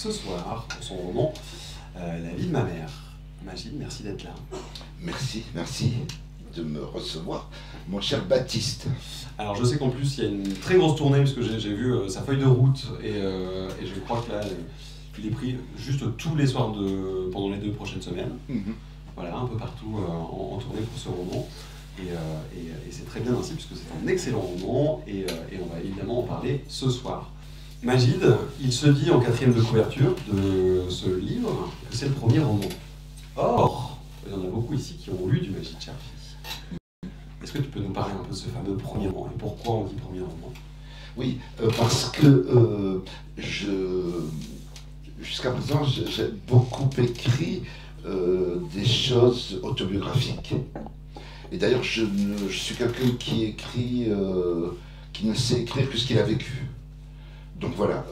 ce soir pour son roman La vie de ma mère. Magid, merci d'être là. Merci de me recevoir, mon cher Baptiste. Alors je sais qu'en plus il y a une très grosse tournée, parce que j'ai vu sa feuille de route, et je crois que là, il est pris juste tous les soirs pendant les 2 prochaines semaines. Voilà, un peu partout en tournée pour ce roman. Et c'est très bien ainsi, puisque c'est un excellent roman, et on va évidemment en parler ce soir. Magid, il se dit en 4e de couverture de ce livre que c'est le premier roman. Or, il y en a beaucoup ici qui ont lu du Magid Cherfi. Est-ce que tu peux nous parler un peu de ce fameux premier roman, et pourquoi on dit premier roman? Oui, parce que jusqu'à présent, j'ai beaucoup écrit des choses autobiographiques. Et d'ailleurs, je suis quelqu'un qui écrit, qui ne sait écrire que ce qu'il a vécu. Donc voilà,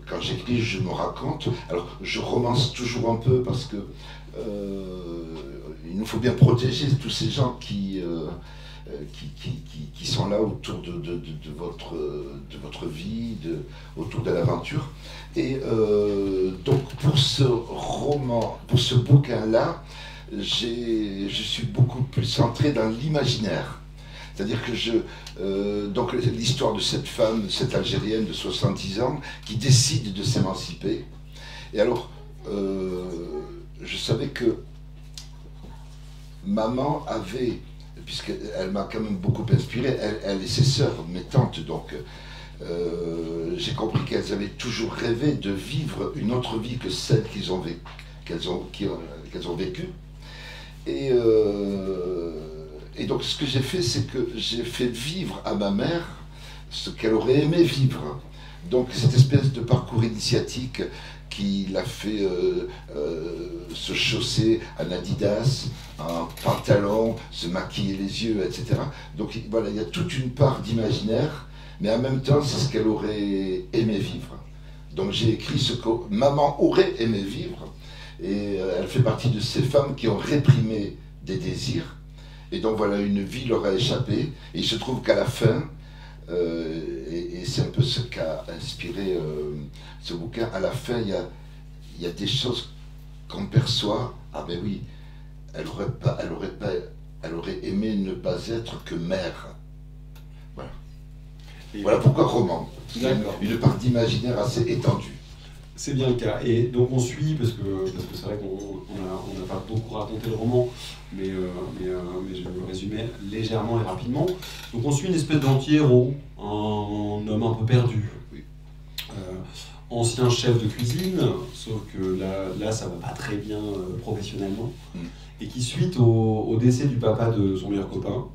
quand j'écris, je me raconte. Alors, je romance toujours un peu parce que il nous faut bien protéger tous ces gens qui sont là autour de votre vie, autour de l'aventure. Et donc pour ce roman, pour ce bouquin-là, je suis beaucoup plus centré dans l'imaginaire. C'est-à-dire que donc l'histoire de cette femme, cette Algérienne de 70 ans, qui décide de s'émanciper. Et alors, je savais que maman avait, puisqu'elle m'a quand même beaucoup inspiré, elle et ses sœurs, mes tantes, donc j'ai compris qu'elles avaient toujours rêvé de vivre une autre vie que celle qu'elles ont vécue. Et donc ce que j'ai fait, c'est que j'ai fait vivre à ma mère ce qu'elle aurait aimé vivre. Donc cette espèce de parcours initiatique qui l'a fait se chausser en Adidas, en pantalon, se maquiller les yeux, etc. Donc voilà, il y a toute une part d'imaginaire, mais en même temps, c'est ce qu'elle aurait aimé vivre. Donc j'ai écrit ce que maman aurait aimé vivre, et elle fait partie de ces femmes qui ont réprimé des désirs, et donc voilà, une vie leur a échappé, et il se trouve qu'à la fin, et c'est un peu ce qu'a inspiré ce bouquin, à la fin, il y a des choses qu'on perçoit. Ah ben oui, elle aurait aimé ne pas être que mère. Voilà. Voilà pourquoi roman. Une part d'imaginaire assez étendue. C'est bien le cas. Et donc on suit, parce que c'est vrai qu'on n'a pas beaucoup raconté le roman, mais je vais le résumer légèrement et rapidement. Donc on suit une espèce d'anti-héros, un homme un peu perdu. Oui. Ancien chef de cuisine, sauf que là ça va pas très bien professionnellement, et qui, suite au décès du papa de son meilleur copain,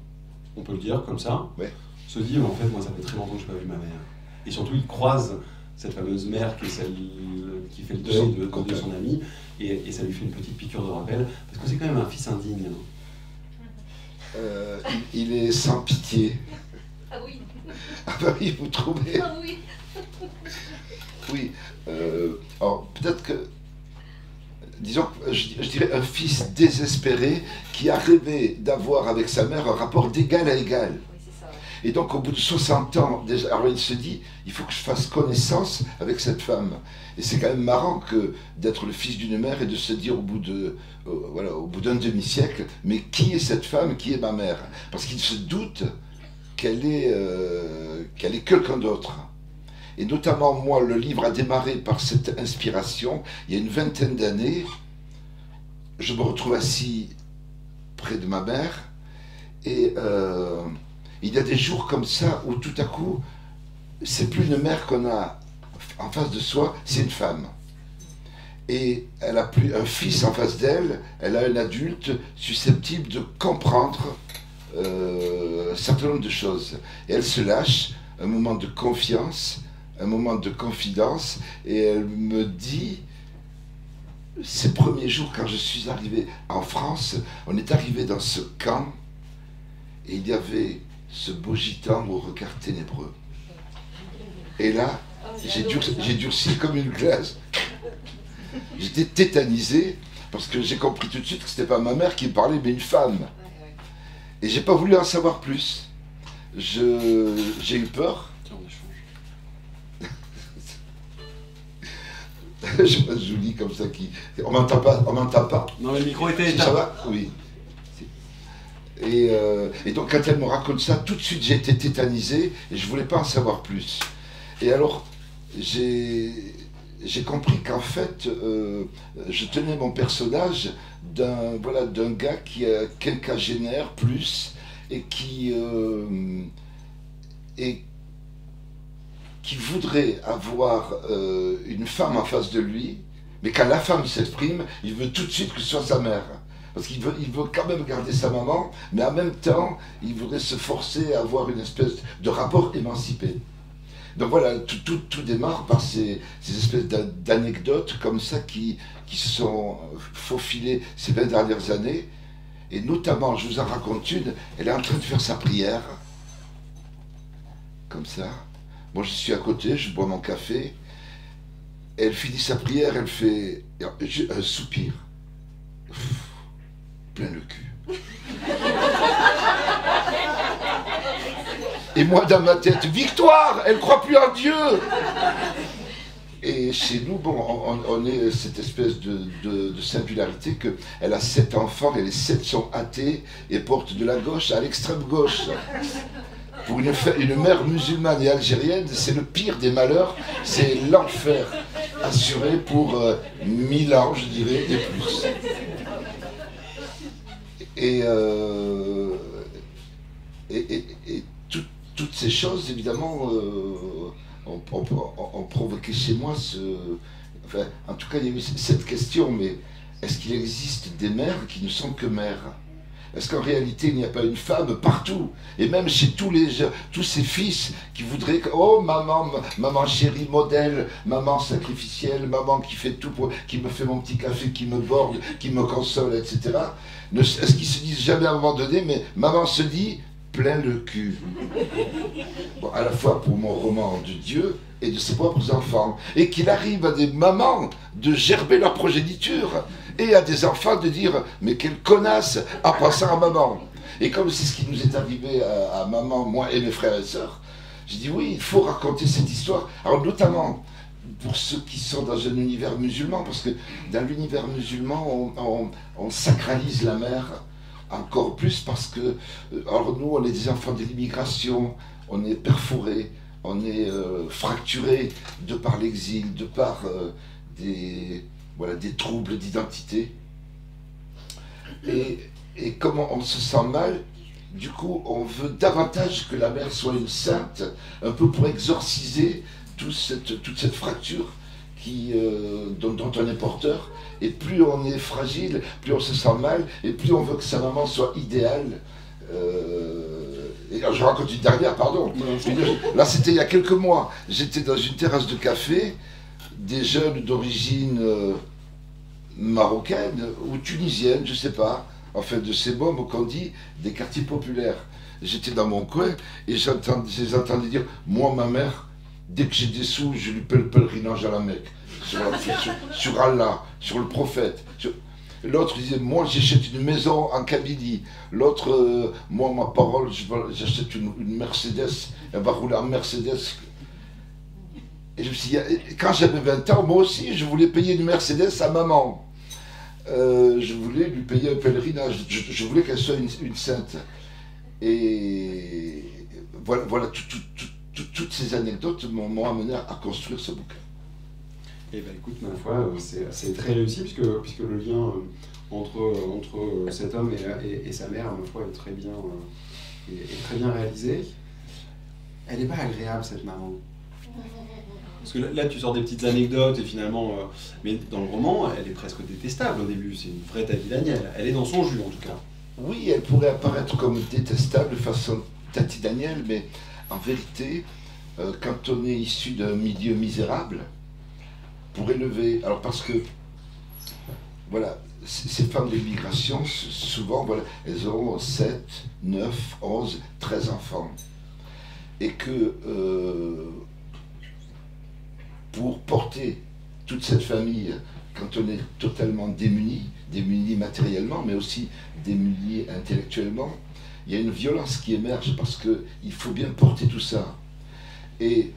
on peut le dire comme ça, ouais, se dit en fait moi ça fait très longtemps que je n'ai pas vu ma mère. Et surtout il croise cette fameuse mère qui est celle qui fait le deuil de son ami, et ça lui fait une petite piqûre de rappel, parce que c'est quand même un fils indigne. Il est sans pitié. Ah oui. Ah bah oui, vous trouvez? Ah oui. Oui. Alors peut-être que, disons, je dirais un fils désespéré qui a rêvé d'avoir avec sa mère un rapport d'égal à égal. Oui, c'est ça. Et donc au bout de 60 ans, déjà, alors il se dit, il faut que je fasse connaissance avec cette femme. Et c'est quand même marrant d'être le fils d'une mère et de se dire au bout d'un demi-siècle, mais qui est cette femme, qui est ma mère? Parce qu'il se doute qu'elle est quelqu'un d'autre. Et notamment, moi, le livre a démarré par cette inspiration. Il y a une vingtaine d'années, je me retrouve assis près de ma mère, et il y a des jours comme ça où tout à coup, c'est plus une mère qu'on a en face de soi, c'est une femme. Et elle a plus un fils en face d'elle, elle a un adulte susceptible de comprendre un certain nombre de choses. Et elle se lâche, un moment de confiance, un moment de confidence, et elle me dit, ces premiers jours quand je suis arrivé en France, on est arrivé dans ce camp, et il y avait ce beau gitan au regard ténébreux. Et là, j'ai durci comme une glace. J'étais tétanisé, parce que j'ai compris tout de suite que c'était pas ma mère qui me parlait, mais une femme. Et j'ai pas voulu en savoir plus. J'ai eu peur. je vois Julie comme ça qui... On m'entend pas, on m'entend pas. Non, mais le micro était éteint. Ça va? Oui. Et donc quand elle me raconte ça, tout de suite j'ai été tétanisé et je voulais pas en savoir plus. Et alors j'ai compris qu'en fait je tenais mon personnage d'un gars qui a quinquagénaire plus et qui voudrait avoir une femme en face de lui, mais quand la femme s'exprime, il veut tout de suite que ce soit sa mère. Parce qu'il veut quand même garder sa maman, mais en même temps, il voudrait se forcer à avoir une espèce de rapport émancipé. Donc voilà, tout démarre par ces espèces d'anecdotes comme ça qui se sont faufilées ces 20 dernières années. Et notamment, je vous en raconte une, elle est en train de faire sa prière, comme ça. Moi, je suis à côté, je bois mon café. Elle finit sa prière, elle fait un soupir. Plein le cul. Et moi, dans ma tête, victoire, elle croit plus en Dieu. Et chez nous, bon, on est cette espèce de singularité qu'elle a 7 enfants et les 7 sont athées et portent de la gauche à l'extrême gauche. Pour une mère musulmane et algérienne, c'est le pire des malheurs, c'est l'enfer assuré pour 1000 ans, je dirais, et plus. Et toutes ces choses, évidemment, ont provoqué chez moi enfin, en tout cas, il y a eu cette question, mais est-ce qu'il existe des mères qui ne sont que mères? Est-ce qu'en réalité, il n'y a pas une femme partout? Et même chez tous ces fils qui voudraient que, oh maman, maman chérie, modèle, maman sacrificielle, maman qui fait tout, qui me fait mon petit café, qui me borde, qui me console, etc. Est-ce qu'ils se disent jamais à un moment donné, mais maman se dit, plein le cul. Bon, à la fois pour mon roman de Dieu et de ses propres enfants. Et qu'il arrive à des mamans de gerber leur progéniture et à des enfants de dire mais quelle connasse en passant à maman. Et comme c'est ce qui nous est arrivé à maman, moi et mes frères et sœurs, j'ai dit oui, il faut raconter cette histoire. Alors notamment pour ceux qui sont dans un univers musulman, parce que dans l'univers musulman, on sacralise la mère encore plus parce que, alors nous, on est des enfants de l'immigration, on est perforés, on est fracturés de par l'exil, de par des troubles d'identité. Et comme on se sent mal, du coup, on veut davantage que la mère soit une sainte, un peu pour exorciser toute cette fracture dont on est porteur. Et plus on est fragile, plus on se sent mal, et plus on veut que sa maman soit idéale. Et alors, je raconte une dernière, pardon. Là, c'était il y a quelques mois. J'étais dans une terrasse de café, des jeunes d'origine marocaine ou tunisienne, je ne sais pas, enfin de ces mômes qu'on dit des quartiers populaires. J'étais dans mon coin et je les entendais dire, moi, ma mère, dès que j'ai des sous, je lui paie le pèlerinage à la Mecque. Sur Allah, sur le prophète. L'autre disait, moi j'achète une maison en Kabylie. L'autre, moi ma parole, j'achète une Mercedes, elle va rouler en Mercedes. Et je me suis dit, quand j'avais 20 ans, moi aussi je voulais payer une Mercedes à maman. Je voulais lui payer un pèlerinage, je voulais qu'elle soit une sainte. Et voilà toutes ces anecdotes m'ont amené à construire ce bouquin. Eh bien écoute, ma foi, c'est très réussi puisque le lien entre cet homme et sa mère, ma foi, est très bien réalisé. Elle n'est pas agréable, cette maman. Parce que là, tu sors des petites anecdotes et finalement... mais dans le roman, elle est presque détestable au début. C'est une vraie Tati Daniel. Elle est dans son jus, en tout cas. Oui, elle pourrait apparaître comme détestable façon Tati Daniel, mais en vérité, quand on est issu d'un milieu misérable, pour élever... Alors parce que, voilà, ces femmes de l'immigration, souvent, voilà, elles ont 7, 9, 11, 13 enfants. Et que pour porter toute cette famille, quand on est totalement démuni matériellement, mais aussi démuni intellectuellement, il y a une violence qui émerge parce qu'il faut bien porter tout ça. Et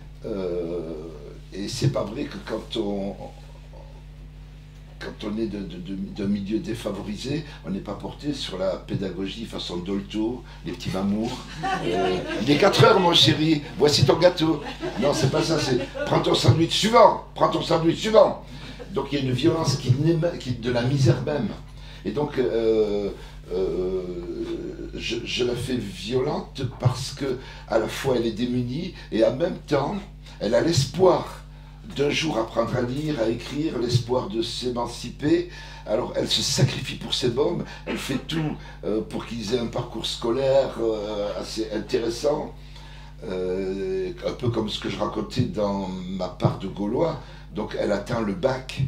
c'est pas vrai que quand quand on est d'un milieu défavorisé, on n'est pas porté sur la pédagogie façon Dolto, les petits mamours. Il est 4 heures, mon chéri, voici ton gâteau. Non, c'est pas ça, c'est prends ton sandwich suivant, prends ton sandwich suivant. Donc il y a une violence qui est de la misère même. Et donc, je la fais violente parce que à la fois elle est démunie et en même temps, elle a l'espoir d'un jour apprendre à lire, à écrire, l'espoir de s'émanciper. Alors elle se sacrifie pour ses mômes, elle fait tout pour qu'ils aient un parcours scolaire assez intéressant, un peu comme ce que je racontais dans ma part de Gaulois. Donc elle atteint le bac.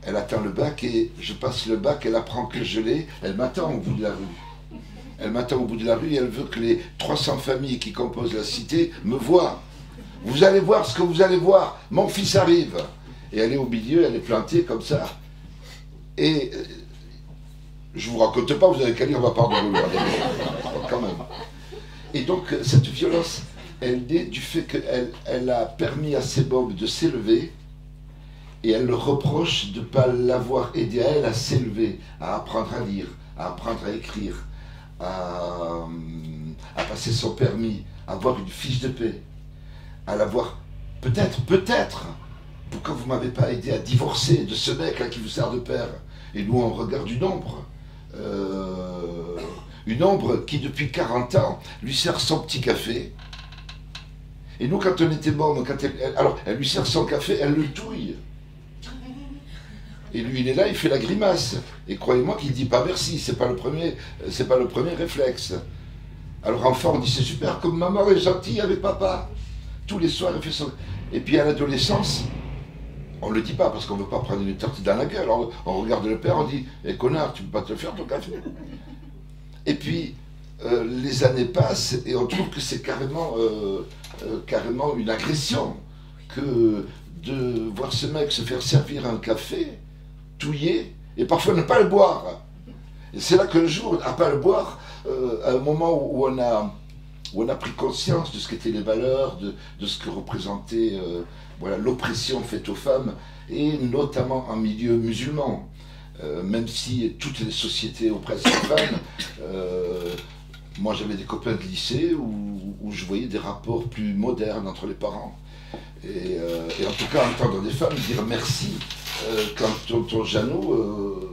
Elle atteint le bac et je passe le bac, elle apprend que je l'ai, elle m'attend au bout de la rue. Elle m'attend au bout de la rue et elle veut que les 300 familles qui composent la cité me voient. Vous allez voir ce que vous allez voir, mon fils arrive. Et elle est au milieu, elle est plantée comme ça. Et je vous raconte pas, vous avez qu'à lire ma part de Gaulois, quand même. Et donc cette violence, elle naît du fait qu'elle a permis à ses mômes de s'élever. Et elle le reproche de ne pas l'avoir aidé à elle à s'élever, à apprendre à lire, à apprendre à écrire, à passer son permis, à avoir une fiche de paix, à l'avoir peut-être, pourquoi vous ne m'avez pas aidé à divorcer de ce mec-là qui vous sert de père? Et nous, on regarde une ombre qui, depuis 40 ans, lui sert son petit café. Et nous, quand on était mômes, alors elle lui sert son café, elle le touille. Et lui, il est là, il fait la grimace. Et croyez-moi qu'il ne dit pas merci, c'est pas le premier réflexe. Alors enfant, on dit c'est super, comme maman est gentille avec papa. Tous les soirs, il fait son... Et puis à l'adolescence, on ne le dit pas parce qu'on ne veut pas prendre une tarte dans la gueule. On regarde le père, on dit eh, connard, tu ne peux pas te faire ton café. Et puis les années passent et on trouve que c'est carrément une agression que de voir ce mec se faire servir un café touiller, et parfois ne pas le boire. Et c'est là qu'un jour, à ne pas le boire, à un moment où on a pris conscience de ce qu'étaient les valeurs, de ce que représentait voilà, l'oppression faite aux femmes, et notamment en milieu musulman. Même si toutes les sociétés oppressent les femmes, moi j'avais des copains de lycée où je voyais des rapports plus modernes entre les parents. Et en tout cas, entendre des femmes dire merci quand tonton Jeannot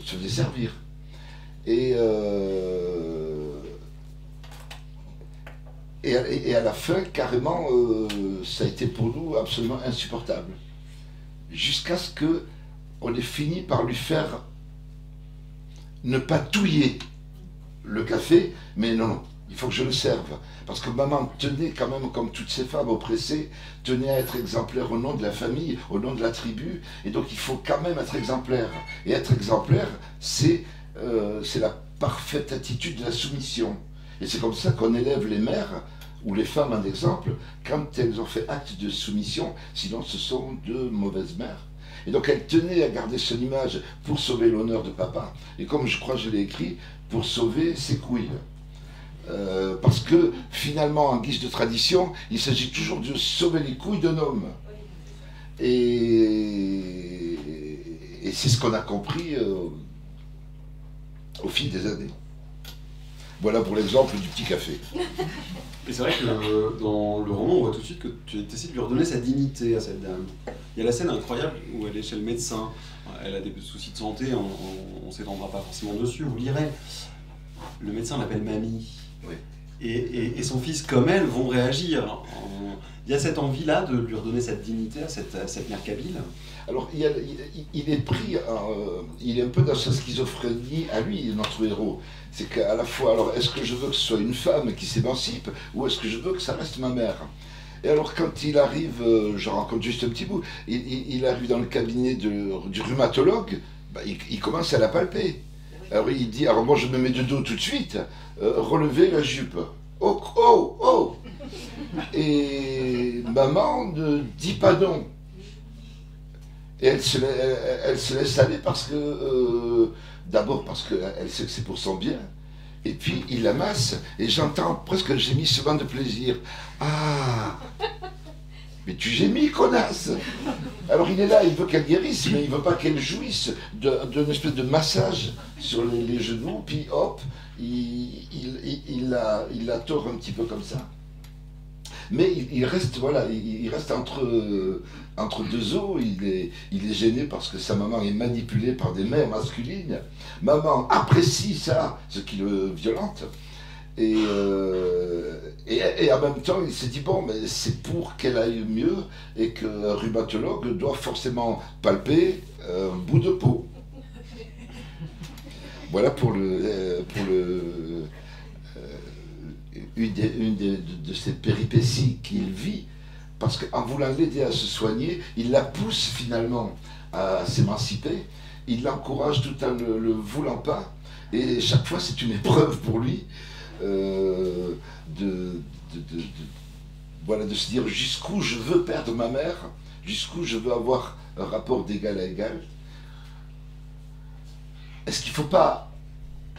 se faisait servir. Et à la fin, carrément, ça a été pour nous absolument insupportable. Jusqu'à ce qu'on ait fini par lui faire ne pas touiller le café, mais non, il faut que je le serve. Parce que maman tenait quand même, comme toutes ces femmes oppressées, tenait à être exemplaire au nom de la famille, au nom de la tribu. Et donc il faut quand même être exemplaire. Et être exemplaire, c'est la parfaite attitude de la soumission. Et c'est comme ça qu'on élève les mères, ou les femmes en exemple, quand elles ont fait acte de soumission, sinon ce sont de mauvaises mères. Et donc elle tenait à garder son image pour sauver l'honneur de papa. Et comme je crois que je l'ai écrit, pour sauver ses couilles. Parce que finalement, en guise de tradition, il s'agit toujours de sauver les couilles d'un homme. Et c'est ce qu'on a compris au fil des années. Voilà pour l'exemple du petit café. Et c'est vrai que dans le roman, on voit tout de suite que tu essaies de lui redonner sa dignité à cette dame. Il y a la scène incroyable où elle est chez le médecin. Elle a des soucis de santé, on ne s'étendra pas forcément dessus, vous lirez. Le médecin l'appelle mamie. Oui. Et son fils, comme elle, vont réagir. Il y a cette envie-là de lui redonner cette dignité à cette mère kabyle. Alors, il est pris, il est un peu dans sa schizophrénie à lui, notre héros. C'est qu'à la fois, alors, est-ce que je veux que ce soit une femme qui s'émancipe, ou est-ce que je veux que ça reste ma mère? Et alors, quand il arrive, je raconte juste un petit bout, il arrive dans le cabinet du rhumatologue, bah, il commence à la palper. Alors, il dit, alors moi je me mets de dos tout de suite, relevez la jupe. Oh, oh, oh! Et maman ne dit pas non. Et elle se laisse aller parce que, d'abord parce qu'elle sait que c'est pour son bien, et puis il la masse, et j'entends presque un gémissement de plaisir. Ah! Mais tu gémis, connasse! Alors il est là, il veut qu'elle guérisse, mais il veut pas qu'elle jouisse d'une espèce de massage sur les genoux, puis hop, il la tord un petit peu comme ça. Mais il reste, voilà, il reste entre deux eaux, il est gêné parce que sa maman est manipulée par des mères masculines. Maman apprécie ça, ce qui le violente. Et en même temps, il s'est dit, bon, mais c'est pour qu'elle aille mieux et qu'un rhumatologue doit forcément palper un bout de peau. Voilà pour une de ces péripéties qu'il vit, parce qu'en voulant l'aider à se soigner, il la pousse finalement à s'émanciper, il l'encourage tout en ne le voulant pas, et chaque fois c'est une épreuve pour lui voilà, de se dire jusqu'où je veux perdre ma mère, jusqu'où je veux avoir un rapport d'égal à égal. Est-ce qu'il ne faut pas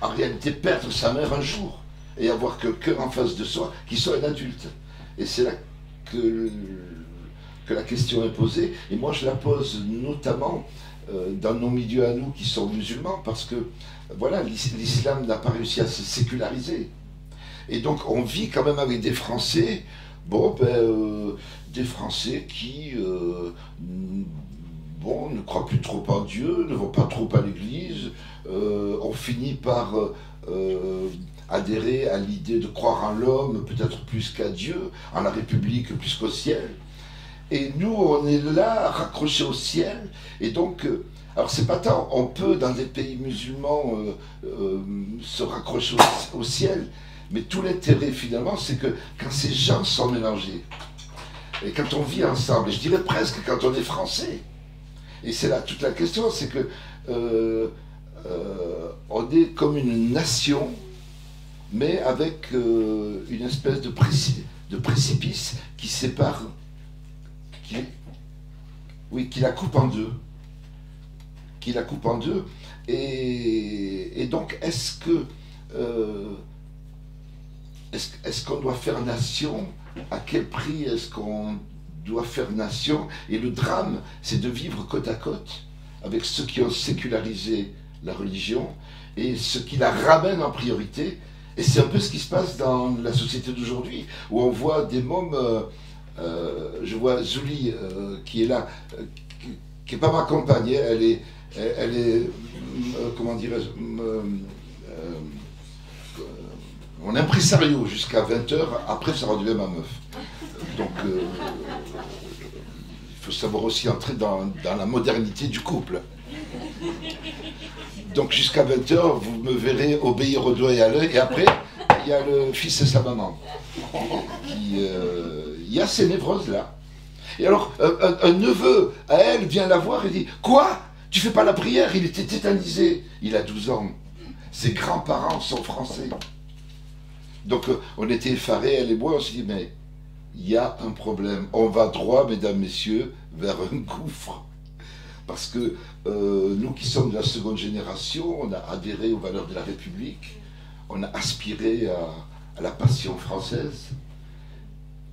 en réalité perdre sa mère un jour et avoir quelqu'un en face de soi qui soit un adulte? Et c'est là que la question est posée, et moi je la pose notamment dans nos milieux à nous qui sont musulmans, parce que voilà, l'islam n'a pas réussi à se séculariser. Et donc on vit quand même avec des Français, bon, des Français qui bon, ne croient plus trop en Dieu, ne vont pas trop à l'église, on finit par adhérer à l'idée de croire en l'homme peut-être plus qu'à Dieu, en la République plus qu'au ciel. Et nous, on est là, raccrochés au ciel, et donc, alors c'est pas tant, on peut dans des pays musulmans se raccrocher au ciel, mais tout l'intérêt finalement, c'est que quand ces gens sont mélangés, et quand on vit ensemble, et je dirais presque quand on est français, et c'est là toute la question, c'est que on est comme une nation, mais avec une espèce de précipice qui sépare, qui la coupe en deux. Qui la coupe en deux. Et donc, est-ce qu'on doit faire nation? À quel prix est-ce qu'on doit faire nation? Et le drame, c'est de vivre côte à côte avec ceux qui ont sécularisé la religion et ceux qui la ramènent en priorité. Et c'est un peu ce qui se passe dans la société d'aujourd'hui, où on voit des mômes, je vois Zouli qui est là, qui n'est pas ma compagne, elle est comment dirais-je, mon impresario jusqu'à 20h, après ça redevient ma meuf. Donc il faut savoir aussi entrer dans la modernité du couple. Donc jusqu'à 20h, vous me verrez obéir au doigt et à l'œil, et après, il y a le fils et sa maman. Il y a ces névroses-là. Et alors, un neveu à elle vient la voir et dit « Quoi? Tu fais pas la prière? Il était tétanisé. » Il a 12 ans. Ses grands-parents sont français. Donc, on était effarés, elle et moi, on s'est dit « Mais il y a un problème. On va droit, mesdames, messieurs, vers un gouffre. » Parce que nous qui sommes de la seconde génération, on a adhéré aux valeurs de la République, on a aspiré à la passion française,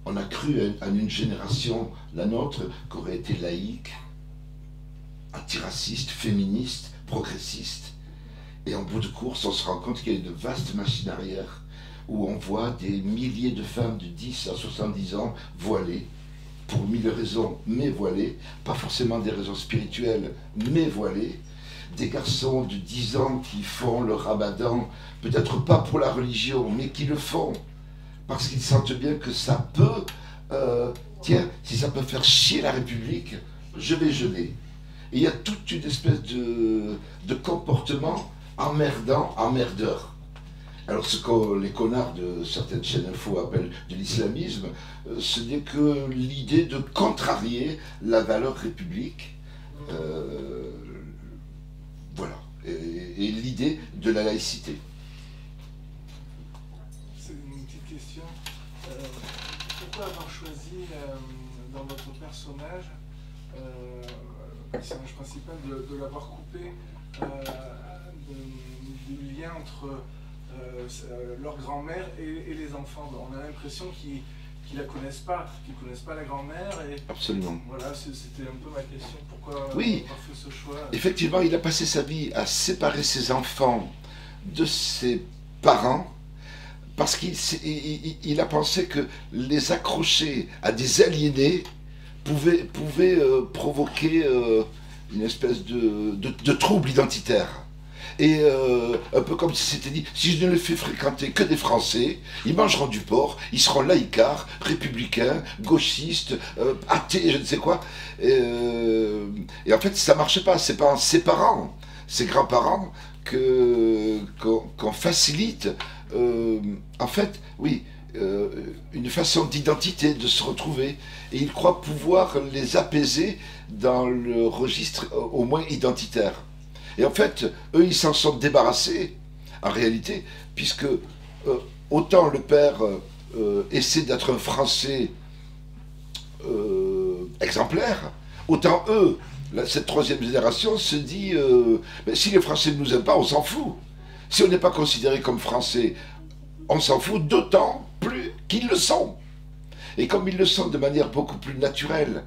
on a cru à une génération, la nôtre, qui aurait été laïque, antiraciste, féministe, progressiste. Et en bout de course, on se rend compte qu'il y a une vaste machine arrière où on voit des milliers de femmes de 10 à 70 ans voilées, pour mille raisons, mais voilées, pas forcément des raisons spirituelles, mais voilées, des garçons de 10 ans qui font le ramadan, peut-être pas pour la religion, mais qui le font, parce qu'ils sentent bien que ça peut, tiens, si ça peut faire chier la République, je vais jeûner. Et il y a toute une espèce de comportement emmerdant, emmerdeur. Alors ce que les connards de certaines chaînes info appellent de l'islamisme, ce n'est que l'idée de contrarier la valeur république, voilà, et l'idée de la laïcité. C'est une petite question. Pourquoi avoir choisi dans votre personnage, le personnage principal, de l'avoir coupé du lien entre leur grand-mère et les enfants? On a l'impression qu'il qui la connaissent pas, la grand-mère. Et absolument. Voilà, c'était un peu ma question. Pourquoi oui, on a fait ce choix? Effectivement, il a passé sa vie à séparer ses enfants de ses parents parce qu'il a pensé que les accrocher à des aliénés pouvait provoquer une espèce de trouble identitaire. Et un peu comme si c'était dit, si je ne les fais fréquenter que des Français, ils mangeront du porc, ils seront laïcards, républicains, gauchistes, athées, je ne sais quoi. Et en fait, ça ne marchait pas. C'est pas en séparant ses grands-parents qu'on facilite, en fait, oui, une façon d'identité, de se retrouver. Et il croit pouvoir les apaiser dans le registre au moins identitaire. Et en fait, eux, ils s'en sont débarrassés, en réalité, puisque autant le père essaie d'être un Français exemplaire, autant eux, cette troisième génération, se dit si les Français ne nous aiment pas, on s'en fout. Si on n'est pas considéré comme Français, on s'en fout, d'autant plus qu'ils le sont. Et comme ils le sont de manière beaucoup plus naturelle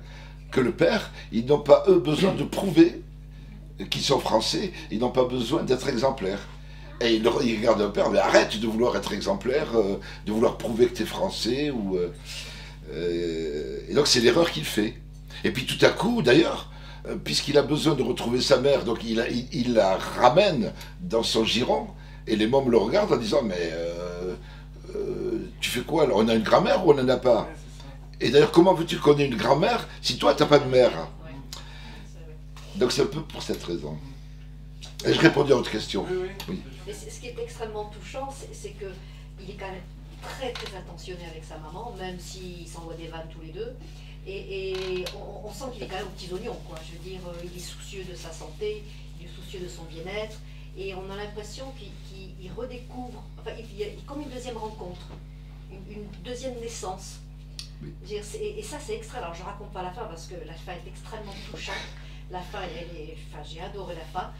que le père, ils n'ont pas, eux, besoin de prouver qu'ils sont français, ils n'ont pas besoin d'être exemplaires. Et ils regardent un père, mais arrête de vouloir être exemplaire, de vouloir prouver que tu es français. Et donc c'est l'erreur qu'il fait. Et puis tout à coup, d'ailleurs, puisqu'il a besoin de retrouver sa mère, donc il la ramène dans son giron, et les mômes le regardent en disant, mais tu fais quoi? Alors, on a une grand-mère ou on n'en a pas? Et d'ailleurs, comment veux-tu qu'on ait une grand-mère si toi, tu n'as pas de mère? Donc c'est un peu pour cette raison. Et je répondais à votre question. Oui. Et ce qui est extrêmement touchant, c'est qu'il est quand même très très attentionné avec sa maman, même s'ils s'envoient des vannes tous les deux. Et on sent qu'il est quand même aux petits oignons, quoi. Je veux dire, il est soucieux de sa santé, il est soucieux de son bien-être. Et on a l'impression qu'il redécouvre, enfin, il y a comme une deuxième rencontre, une deuxième naissance. Oui. Et ça, c'est extra. Alors, je ne raconte pas la fin parce que la fin est extrêmement touchante. La fin, j'ai adoré la fin.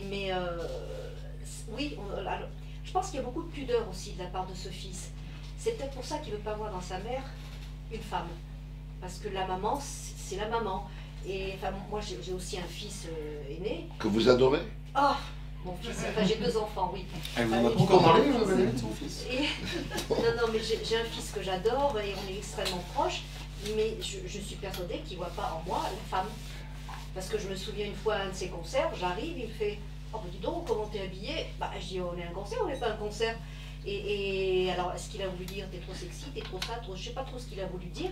Mais oui, je pense qu'il y a beaucoup de pudeur aussi de la part de ce fils. C'est peut-être pour ça qu'il ne veut pas voir dans sa mère une femme. Parce que la maman, c'est la maman. Et enfin, moi, j'ai aussi un fils aîné. Que vous adorez? Ah, mon fils, enfin, j'ai 2 enfants, oui. Elle m'en a pas encore parlé, de son fils. Non, mais j'ai un fils que j'adore et on est extrêmement proches. Mais je suis persuadée qu'il ne voit pas en moi la femme. Parce que je me souviens une fois à un de ses concerts, j'arrive, il me fait « Oh, bah dis donc, comment t'es habillée ?» Bah, je dis « On est à un concert, on n'est pas à un concert. » Et alors, est-ce qu'il a voulu dire « T'es trop sexy, t'es trop ça, trop... » Je sais pas trop ce qu'il a voulu dire.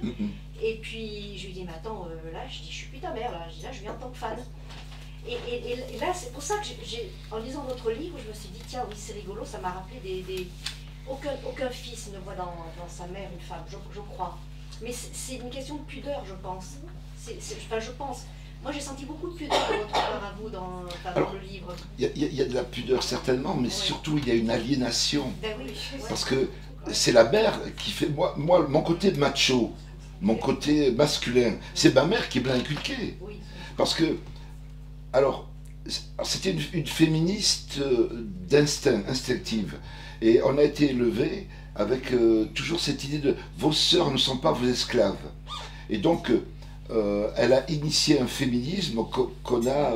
Et puis, je lui dis « Mais attends, là, je dis, je suis plus ta mère, là. Je dis, là, je viens en tant que fan. » Et là, c'est pour ça que en lisant votre livre, je me suis dit « Tiens, oui, c'est rigolo, ça m'a rappelé aucun fils ne voit dans sa mère une femme, je crois. Mais c'est une question de pudeur, je pense. Enfin, je pense. Moi, j'ai senti beaucoup de pudeur de votre part à vous dans le livre. Il y a de la pudeur, certainement, mais surtout, il y a une aliénation. Ben oui, parce que c'est la mère qui fait... Moi, mon côté macho, mon côté masculin, c'est ma mère qui me l'a inculqué. Oui. Parce que... Alors, c'était une féministe d'instinct, instinctive. Et on a été élevé avec toujours cette idée de « Vos sœurs ne sont pas vos esclaves ». Et donc... elle a initié un féminisme qu'on a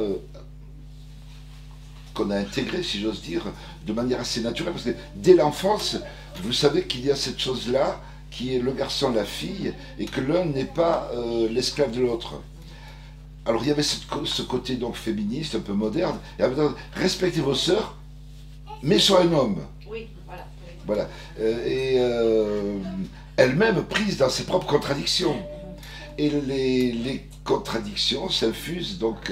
intégré, si j'ose dire, de manière assez naturelle. Parce que dès l'enfance, vous savez qu'il y a cette chose-là, qui est le garçon, la fille, et que l'un n'est pas l'esclave de l'autre. Alors il y avait ce côté donc féministe, un peu moderne, et respectez vos sœurs, mais sois un homme. Oui, voilà. Voilà. Elle-même prise dans ses propres contradictions. Et les contradictions s'infusent donc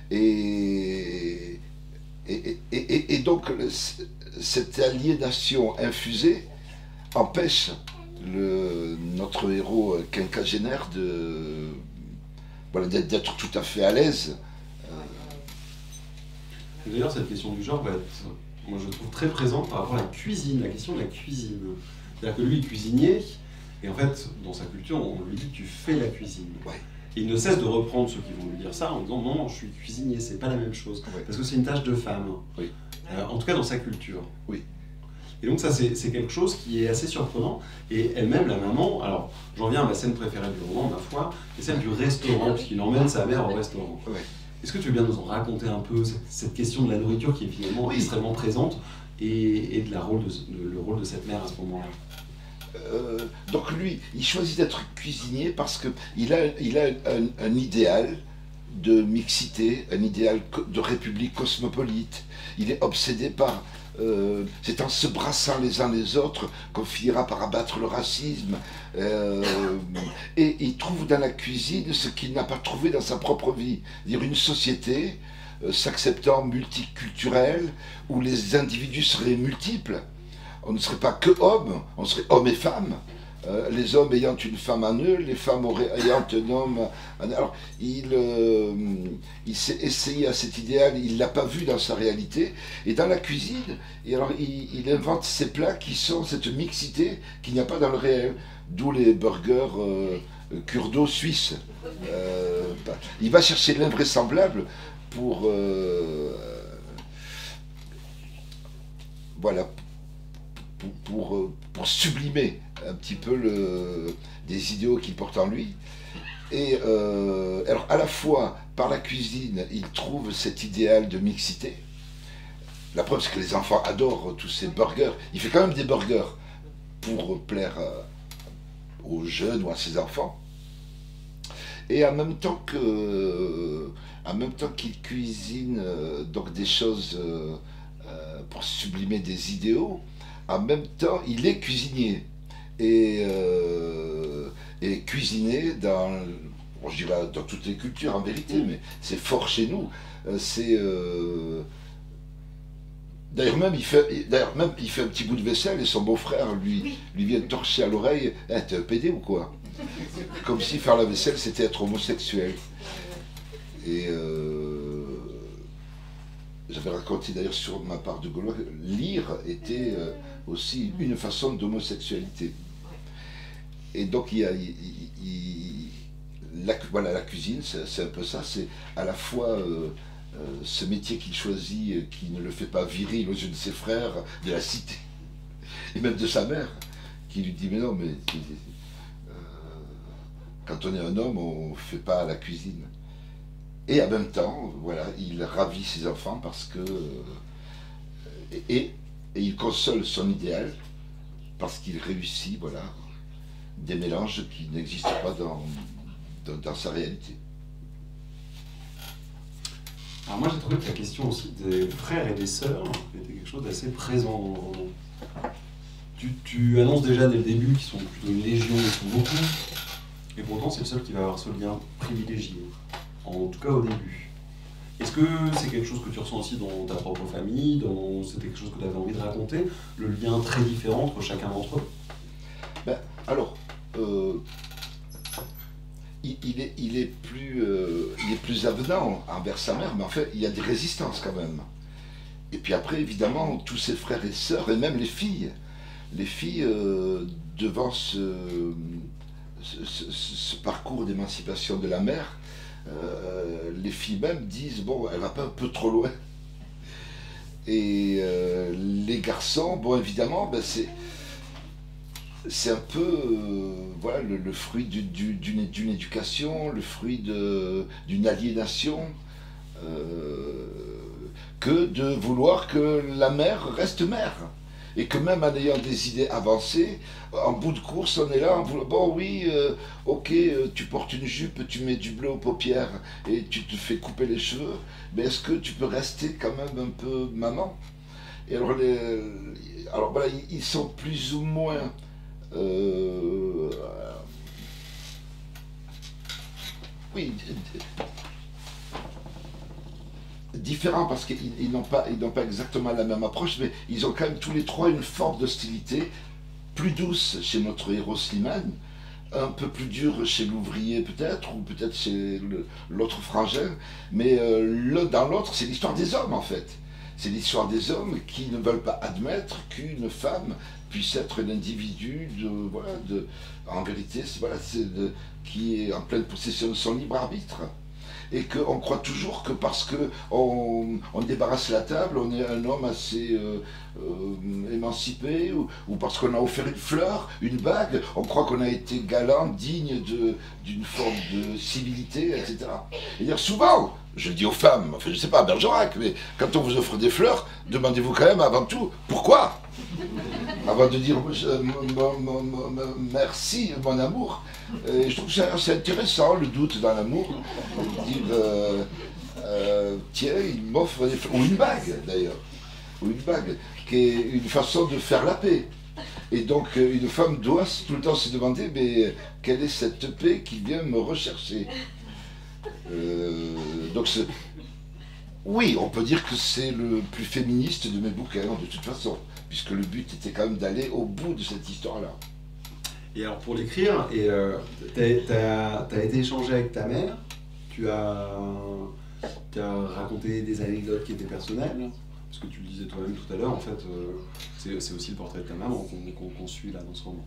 et donc cette aliénation infusée empêche notre héros quinquagénaire d'être tout à fait à l'aise. D'ailleurs, cette question du genre va être, moi je trouve, très présente par rapport à la cuisine, la question de la cuisine. C'est-à-dire que lui, il est cuisinier. Et en fait, dans sa culture, on lui dit que tu fais la cuisine. Ouais. Et il ne cesse de reprendre ceux qui vont lui dire ça en disant non, je suis cuisinier, c'est pas la même chose. Ouais. Parce que c'est une tâche de femme. Oui. En tout cas, dans sa culture. Oui. Et donc ça, c'est quelque chose qui est assez surprenant. Et elle-même, la maman, alors j'en viens à ma scène préférée du roman, ma foi, c'est celle du restaurant, puisqu'il emmène sa mère au restaurant. Ouais. Est-ce que tu veux bien nous en raconter un peu cette question de la nourriture qui est finalement extrêmement présente et le rôle de cette mère à ce moment-là? Donc lui, il choisit d'être cuisinier parce qu'il a un idéal de mixité, un idéal de république cosmopolite. Il est obsédé par... c'est en se brassant les uns les autres qu'on finira par abattre le racisme. Et il trouve dans la cuisine ce qu'il n'a pas trouvé dans sa propre vie. C'est-à-dire une société s'acceptant multiculturelle, où les individus seraient multiples. On ne serait pas que hommes, on serait hommes et femmes. Les hommes ayant une femme en eux, les femmes ayant un homme en eux. Alors, il s'est essayé à cet idéal, il ne l'a pas vu dans sa réalité. Et dans la cuisine, il invente ces plats qui sont cette mixité qu'il n'y a pas dans le réel. D'où les burgers kurdo suisses. Il va chercher l'invraisemblable pour... voilà. Pour sublimer un petit peu des idéaux qu'il porte en lui. Et alors à la fois par la cuisine, il trouve cet idéal de mixité. La preuve, c'est que les enfants adorent tous ces burgers. Il fait quand même des burgers pour plaire aux jeunes ou à ses enfants. Et en même temps qu'il cuisine donc des choses pour sublimer des idéaux, en même temps, il est cuisinier. Et cuisiner je dirais dans toutes les cultures en vérité, mais c'est fort chez nous. D'ailleurs même, il fait un petit bout de vaisselle et son beau-frère lui vient torcher à l'oreille. « T'es un pédé ou quoi ?» Comme si faire la vaisselle, c'était être homosexuel. Et... j'avais raconté d'ailleurs sur ma part de Gaulois que lire était aussi une façon d'homosexualité. Et donc la cuisine, c'est un peu ça, c'est à la fois ce métier qu'il choisit, qui ne le fait pas viril aux yeux de ses frères, de la cité, et même de sa mère, qui lui dit mais non, mais quand on est un homme, on ne fait pas la cuisine. Et en même temps, voilà, il ravit ses enfants parce que... et il console son idéal parce qu'il réussit, voilà, des mélanges qui n'existent pas dans sa réalité. Alors moi j'ai trouvé que la question aussi des frères et des sœurs était quelque chose d'assez présent dans le roman. Tu annonces déjà dès le début qu'ils sont plutôt une légion, ils sont beaucoup, et pourtant c'est le seul qui va avoir ce lien privilégié. En tout cas au début. Est-ce que c'est quelque chose que tu ressens aussi dans ta propre famille, c'était quelque chose que tu avais envie de raconter, le lien très différent entre chacun d'entre eux? Alors, il est plus avenant envers sa mère, mais en fait, il y a des résistances quand même. Et puis après, évidemment, tous ses frères et sœurs, et même les filles devant ce parcours d'émancipation de la mère, les filles même disent bon, elle va pas un peu trop loin. Et les garçons, bon évidemment, c'est un peu voilà le fruit d'une éducation, le fruit d'une aliénation, que de vouloir que la mère reste mère. Et que même en ayant des idées avancées, en bout de course, on est là en voulant, bon oui, ok, tu portes une jupe, tu mets du bleu aux paupières et tu te fais couper les cheveux, mais est-ce que tu peux rester quand même un peu maman? Et alors, voilà, ils sont plus ou moins... oui, différents parce qu'ils n'ont pas exactement la même approche, mais ils ont quand même tous les trois une forme d'hostilité plus douce chez notre héros Slimane, un peu plus dure chez l'ouvrier peut-être, ou peut-être chez l'autre frangin, mais l'un dans l'autre, c'est l'histoire des hommes en fait. C'est l'histoire des hommes qui ne veulent pas admettre qu'une femme puisse être un individu en vérité, voilà, qui est en pleine possession de son libre arbitre. et qu'on croit toujours que parce qu'on débarrasse la table, on est un homme assez émancipé, ou parce qu'on a offert une fleur, une bague, on croit qu'on a été galant, digne d'une forme de civilité, etc. Et dire souvent, je dis aux femmes, enfin je sais pas à Bergerac, mais quand on vous offre des fleurs, demandez-vous quand même avant tout pourquoi. Avant de dire merci mon amour. Et je trouve que c'est intéressant le doute dans l'amour. Dire tiens, il m'offre des fleurs, ou une bague d'ailleurs, ou une bague, qui est une façon de faire la paix. Et donc une femme doit tout le temps se demander mais quelle est cette paix qui vient me rechercher. Donc oui, on peut dire que c'est le plus féministe de mes bouquins de toute façon, puisque le but était quand même d'aller au bout de cette histoire-là. Et alors pour l'écrire, t'as été échangé avec ta mère, tu as raconté des anecdotes qui étaient personnelles, parce que tu le disais toi-même tout à l'heure, en fait, c'est aussi le portrait de ta maman qu'on suit là dans ce roman.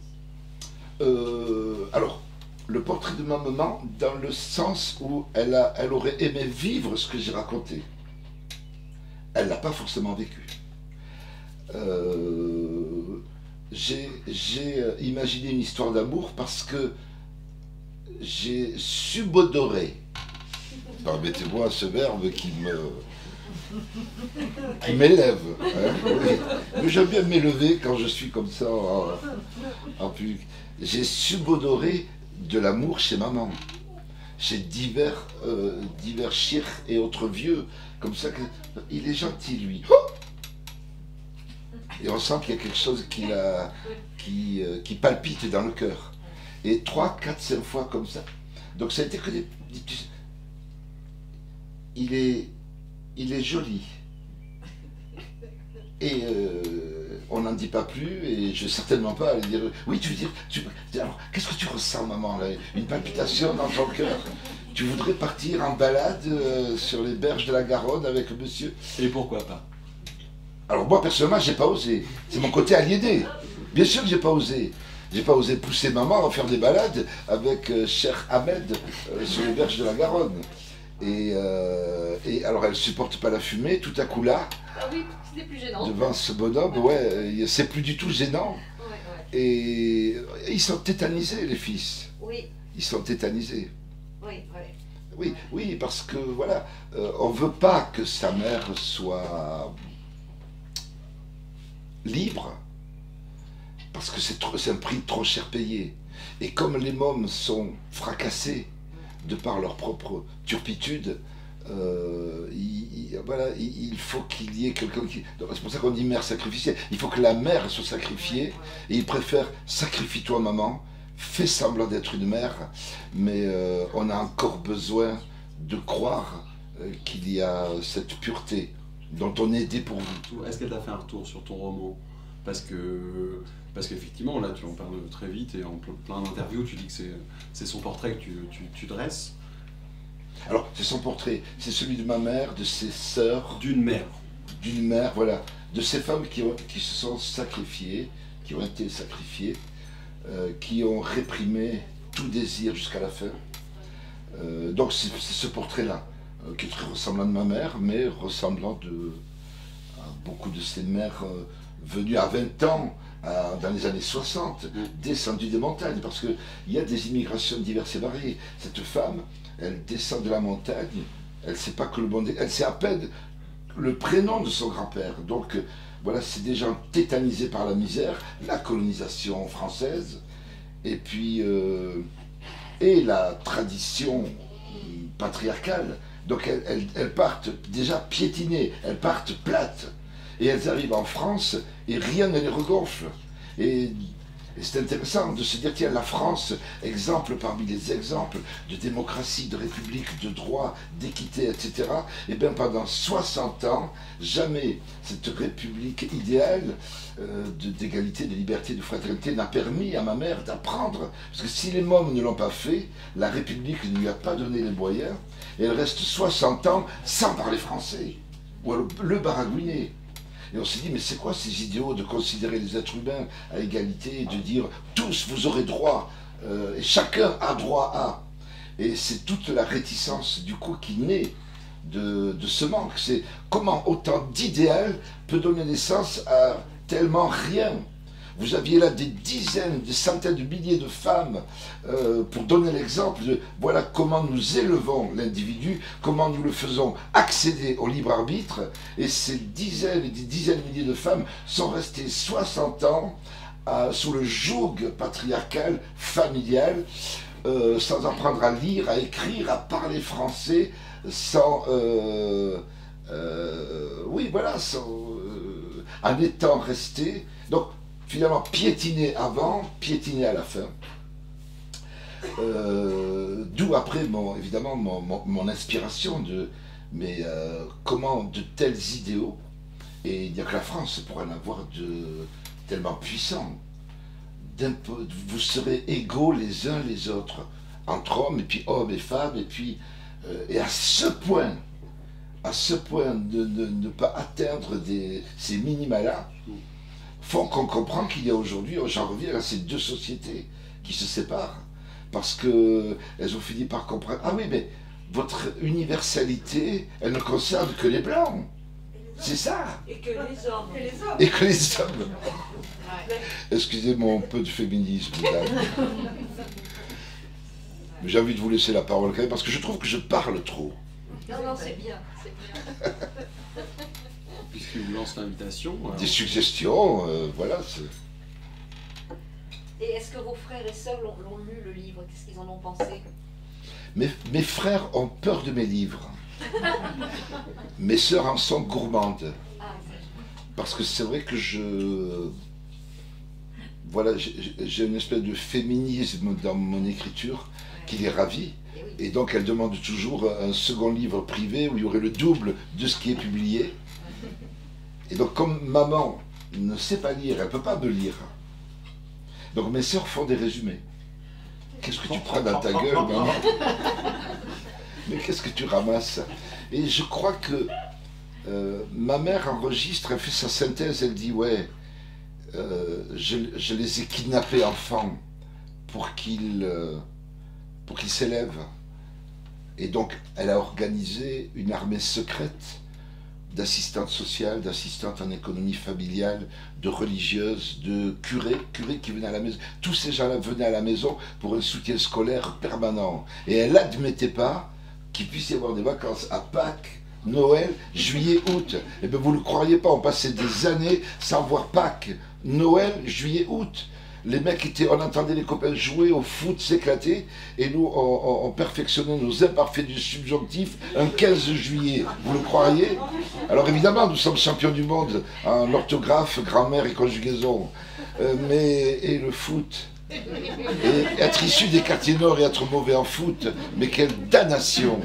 Alors, le portrait de ma maman dans le sens où elle aurait aimé vivre ce que j'ai raconté. Elle l'a pas forcément vécu. J'ai imaginé une histoire d'amour parce que j'ai subodoré. Permettez-moi ce verbe qui m'élève. Hein, oui. Mais j'aime bien m'élever quand je suis comme ça en public. J'ai subodoré de l'amour chez maman. Chez divers chirs et autres vieux, comme ça, il est gentil lui. Oh, et on sent qu'il y a quelque chose qui palpite dans le cœur. Et 3, 4, 5 fois comme ça. Donc ça a été que des petits... Il est joli. Et on n'en dit pas plus, et je ne vais certainement pas aller dire... Oui, tu veux dire... alors, qu'est-ce que tu ressens, maman, là? Une palpitation dans ton cœur? Tu voudrais partir en balade sur les berges de la Garonne avec le monsieur? Et pourquoi pas? Alors moi, personnellement, j'ai pas osé. C'est mon côté aliéné. Bien sûr que j'ai pas osé. J'ai pas osé pousser maman à faire des balades avec cher Ahmed sur les berges de la Garonne. Et alors elle supporte pas la fumée, tout à coup là, ah oui, c'est plus gênant. Devant ce bonhomme, ouais, c'est plus du tout gênant. Ouais, ouais. Et ils sont tétanisés, les fils. Oui. Ils sont tétanisés. Oui, oui. Oui, parce que voilà, on veut pas que sa mère soit libre, parce que c'est un prix trop cher payé. Et comme les mômes sont fracassés de par leur propre turpitude, il faut qu'il y ait quelqu'un qui... C'est pour ça qu'on dit mère sacrificielle. Il faut que la mère soit sacrifiée, et il préfère sacrifie-toi maman, fais semblant d'être une mère, mais on a encore besoin de croire qu'il y a cette pureté dont on est dépourvu. Est-ce qu'elle t'a fait un retour sur ton roman? Parce qu'effectivement, là, tu en parles très vite, et en plein d'interviews, tu dis que c'est son portrait que tu dresses. Alors, c'est son portrait, c'est celui de ma mère, de ses sœurs. D'une mère. D'une mère, voilà. De ces femmes qui se sont sacrifiées, qui ont été sacrifiées, qui ont réprimé tout désir jusqu'à la fin. Donc, c'est ce portrait-là, qui est très ressemblant de ma mère, mais ressemblant à beaucoup de ces mères venues à 20 ans, dans les années 60, descendues des montagnes, parce qu'il y a des immigrations diverses et variées. Cette femme, elle descend de la montagne, elle ne sait pas que le monde est... Elle sait à peine le prénom de son grand-père. Donc voilà, c'est des gens tétanisés par la misère, la colonisation française, et puis et la tradition patriarcale. Donc elles partent déjà piétinées, elles partent plates, et elles arrivent en France et rien ne les regonfle. Et c'est intéressant de se dire, tiens, la France, exemple parmi les exemples de démocratie, de république, de droit, d'équité, etc., et bien pendant 60 ans, jamais cette république idéale d'égalité, de liberté, de fraternité n'a permis à ma mère d'apprendre. Parce que si les mômes ne l'ont pas fait, la république ne lui a pas donné les moyens, et elle reste 60 ans sans parler français, ou alors le baragouiner. Et on s'est dit, mais c'est quoi ces idéaux de considérer les êtres humains à égalité et de dire tous vous aurez droit, et chacun a droit à. Et c'est toute la réticence du coup qui naît de ce manque. C'est comment autant d'idéal peut donner naissance à tellement rien. Vous aviez là des dizaines, des centaines de milliers de femmes pour donner l'exemple de voilà comment nous élevons l'individu, comment nous le faisons accéder au libre arbitre. Et ces dizaines et des dizaines de milliers de femmes sont restées 60 ans sous le joug patriarcal, familial, sans apprendre à lire, à écrire, à parler français, sans... oui, voilà, en étant resté... Donc, finalement, piétiner avant, piétiner à la fin. D'où après, évidemment, mon inspiration de... Mais comment de tels idéaux, et il n'y a que la France pour en avoir de tellement puissants, vous serez égaux les uns les autres, entre hommes, et puis hommes et femmes, et puis... et à ce point de ne pas atteindre ces minima-là, font qu'on comprend qu'il y a aujourd'hui, j'en reviens à ces deux sociétés qui se séparent, parce qu'elles ont fini par comprendre, ah oui, mais votre universalité, elle ne concerne que les Blancs. C'est ça. Et que les hommes. Et que les hommes. Excusez mon peu de féminisme, mesdames. Mais j'ai envie de vous laisser la parole quand même, parce que je trouve que je parle trop. Non, non, c'est bien, c'est bien. Puisqu'il vous lance l'invitation. Des suggestions, voilà. Et est-ce que vos frères et sœurs l'ont lu, le livre? Qu'est-ce qu'ils en ont pensé? Mes frères ont peur de mes livres. Mes sœurs en sont gourmandes. Parce que c'est vrai que voilà, j'ai une espèce de féminisme dans mon écriture qui les ravit. Et donc elles demandent toujours un second livre privé où il y aurait le double de ce qui est publié. Et donc comme maman ne sait pas lire, elle ne peut pas me lire. Donc mes sœurs font des résumés. Qu'est-ce que tu prends dans ta gueule, maman? Mais qu'est-ce que tu ramasses? Et je crois que ma mère enregistre, elle fait sa synthèse, elle dit, ouais, je les ai kidnappés enfants pour qu'ils s'élèvent. Et donc, elle a organisé une armée secrète d'assistantes sociales, d'assistantes en économie familiale, de religieuses, de curés qui venaient à la maison. Tous ces gens-là venaient à la maison pour un soutien scolaire permanent. Et elle n'admettait pas qu'il puisse y avoir des vacances à Pâques, Noël, juillet, août. Et bien vous ne le croiriez pas, on passait des années sans voir Pâques, Noël, juillet, août. Les mecs on entendait les copains jouer au foot, s'éclater, et nous, on perfectionnait nos imparfaits du subjonctif un 15 juillet. Vous le croiriez? Alors évidemment, nous sommes champions du monde en orthographe, grammaire et conjugaison. Et le foot? Et être issu des quartiers nord et être mauvais en foot, mais quelle damnation,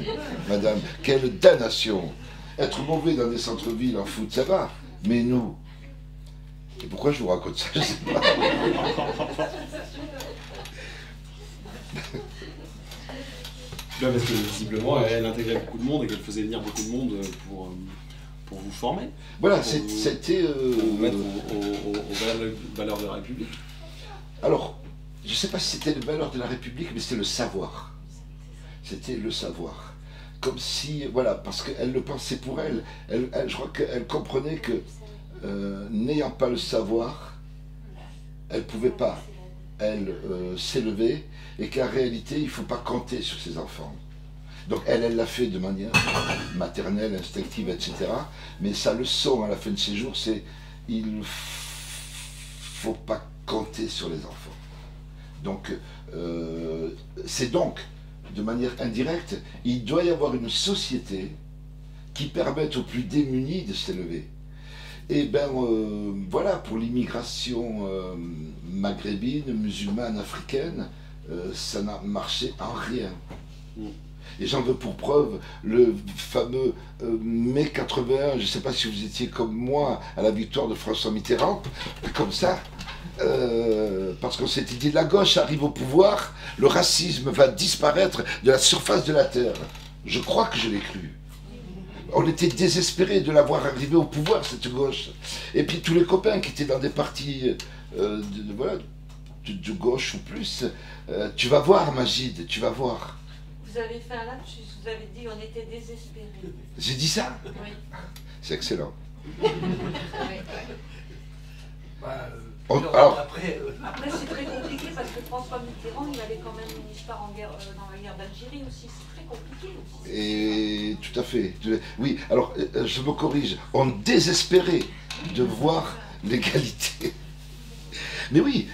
madame, quelle damnation. Être mauvais dans des centres-villes en foot, ça va, mais nous... Et pourquoi je vous raconte ça? Je sais pas. Là, parce que visiblement, elle intégrait beaucoup de monde et qu'elle faisait venir beaucoup de monde pour vous former. Voilà, c'était... Pour vous mettre aux valeurs de la République. Alors, je ne sais pas si c'était les valeurs de la République, mais c'était le savoir. C'était le savoir. Comme si, voilà, parce qu'elle le pensait pour elle. Je crois qu'elle comprenait que, n'ayant pas le savoir, elle ne pouvait pas, elle, s'élever, et qu'en réalité, il ne faut pas compter sur ses enfants. Donc elle l'a fait de manière maternelle, instinctive, etc. Mais sa leçon à la fin de ses jours, c'est il ne faut pas compter sur les enfants. Donc, c'est donc, de manière indirecte, il doit y avoir une société qui permette aux plus démunis de s'élever. Et bien, voilà, pour l'immigration maghrébine, musulmane, africaine, ça n'a marché en rien. Et j'en veux pour preuve le fameux mai 81, je ne sais pas si vous étiez comme moi à la victoire de François Mitterrand, comme ça, parce qu'on s'était dit la gauche arrive au pouvoir, le racisme va disparaître de la surface de la terre. Je crois que je l'ai cru. On était désespérés de la voir arriver au pouvoir, cette gauche. Et puis tous les copains qui étaient dans des partis voilà, de gauche ou plus, tu vas voir Magid, tu vas voir. Vous avez fait un lapsus, vous avez dit on était désespérés. J'ai dit ça? Oui. C'est excellent. Alors, Après, c'est très compliqué parce que François Mitterrand, il avait quand même une histoire en guerre, dans la guerre d'Algérie aussi. C'est très compliqué aussi. Et tout à fait. Oui, alors je me corrige. On désespérait de voir l'égalité. Mais oui,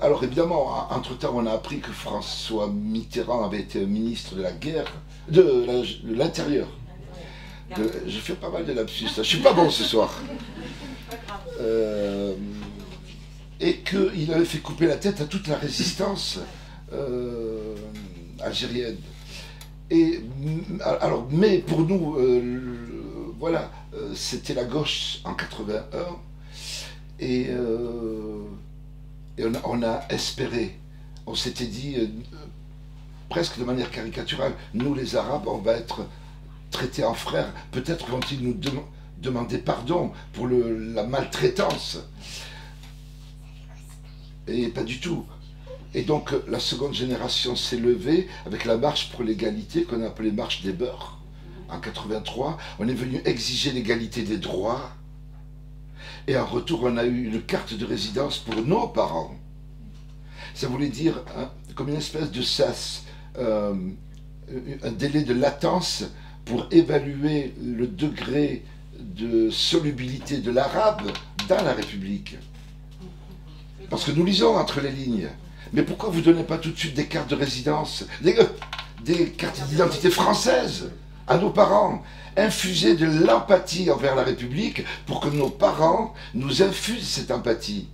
alors évidemment, entre-temps, on a appris que François Mitterrand avait été ministre de la guerre, de l'Intérieur. Je fais pas mal de lapsus, je suis pas bon ce soir. Et qu'il avait fait couper la tête à toute la résistance algérienne. Et alors, mais pour nous, voilà, c'était la gauche en 81, et on a espéré, on s'était dit, presque de manière caricaturale, nous les Arabes, on va être traités en frères, peut-être vont-ils nous demander pardon pour la maltraitance. Et pas du tout. Et donc la seconde génération s'est levée avec la marche pour l'égalité qu'on a appelée marche des beurs en 83. On est venu exiger l'égalité des droits. Et en retour, on a eu une carte de résidence pour nos parents. Ça voulait dire comme une espèce de sas, un délai de latence pour évaluer le degré de solubilité de l'arabe dans la République. Parce que nous lisons entre les lignes. Mais pourquoi vous ne donnez pas tout de suite des cartes de résidence, des cartes d'identité françaises à nos parents? Infuser de l'empathie envers la République pour que nos parents nous infusent cette empathie.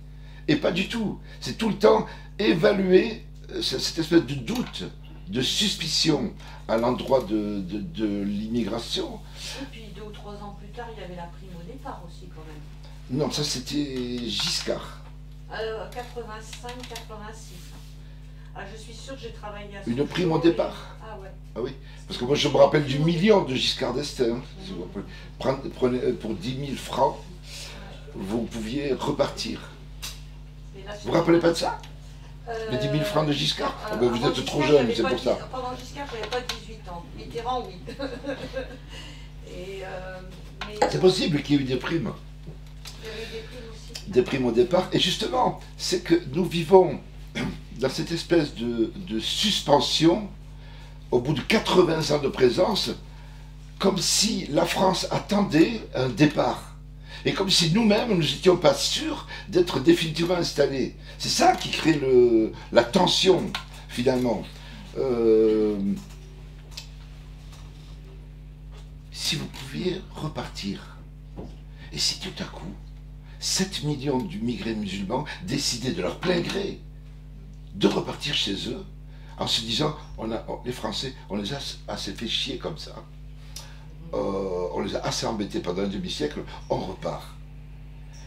Et pas du tout. C'est tout le temps évaluer cette espèce de doute, de suspicion à l'endroit de l'immigration. Et puis 2 ou 3 ans plus tard, il y avait la prime au départ aussi quand même. Non, ça c'était Giscard. 85, 86. Ah, je suis sûre que j'ai travaillé à ce Une prime au départ? Ah ouais. Ah oui, parce que moi je me rappelle du million de Giscard d'Estaing. Si vous prenez pour 10 000 francs, vous pouviez repartir. Vous vous rappelez pas de ça? Les 10 000 francs de Giscard? Vous êtes trop jeune, c'est pour ça. Pendant Giscard, j'avais pas 18 ans. Mitterrand, oui. C'est possible qu'il y ait eu des primes. Il y avait des primes aussi. Des primes au départ. Et justement, c'est que nous vivons dans cette espèce de suspension, au bout de 80 ans de présence, comme si la France attendait un départ. Et comme si nous-mêmes, nous n'étions pas sûrs d'être définitivement installés. C'est ça qui crée la tension, finalement. Si vous pouviez repartir, et si tout à coup, 7 millions d'immigrés musulmans décidaient de leur plein gré de repartir chez eux, en se disant, les Français, on les a assez fait chier comme ça. On les a assez embêtés pendant un demi-siècle, on repart.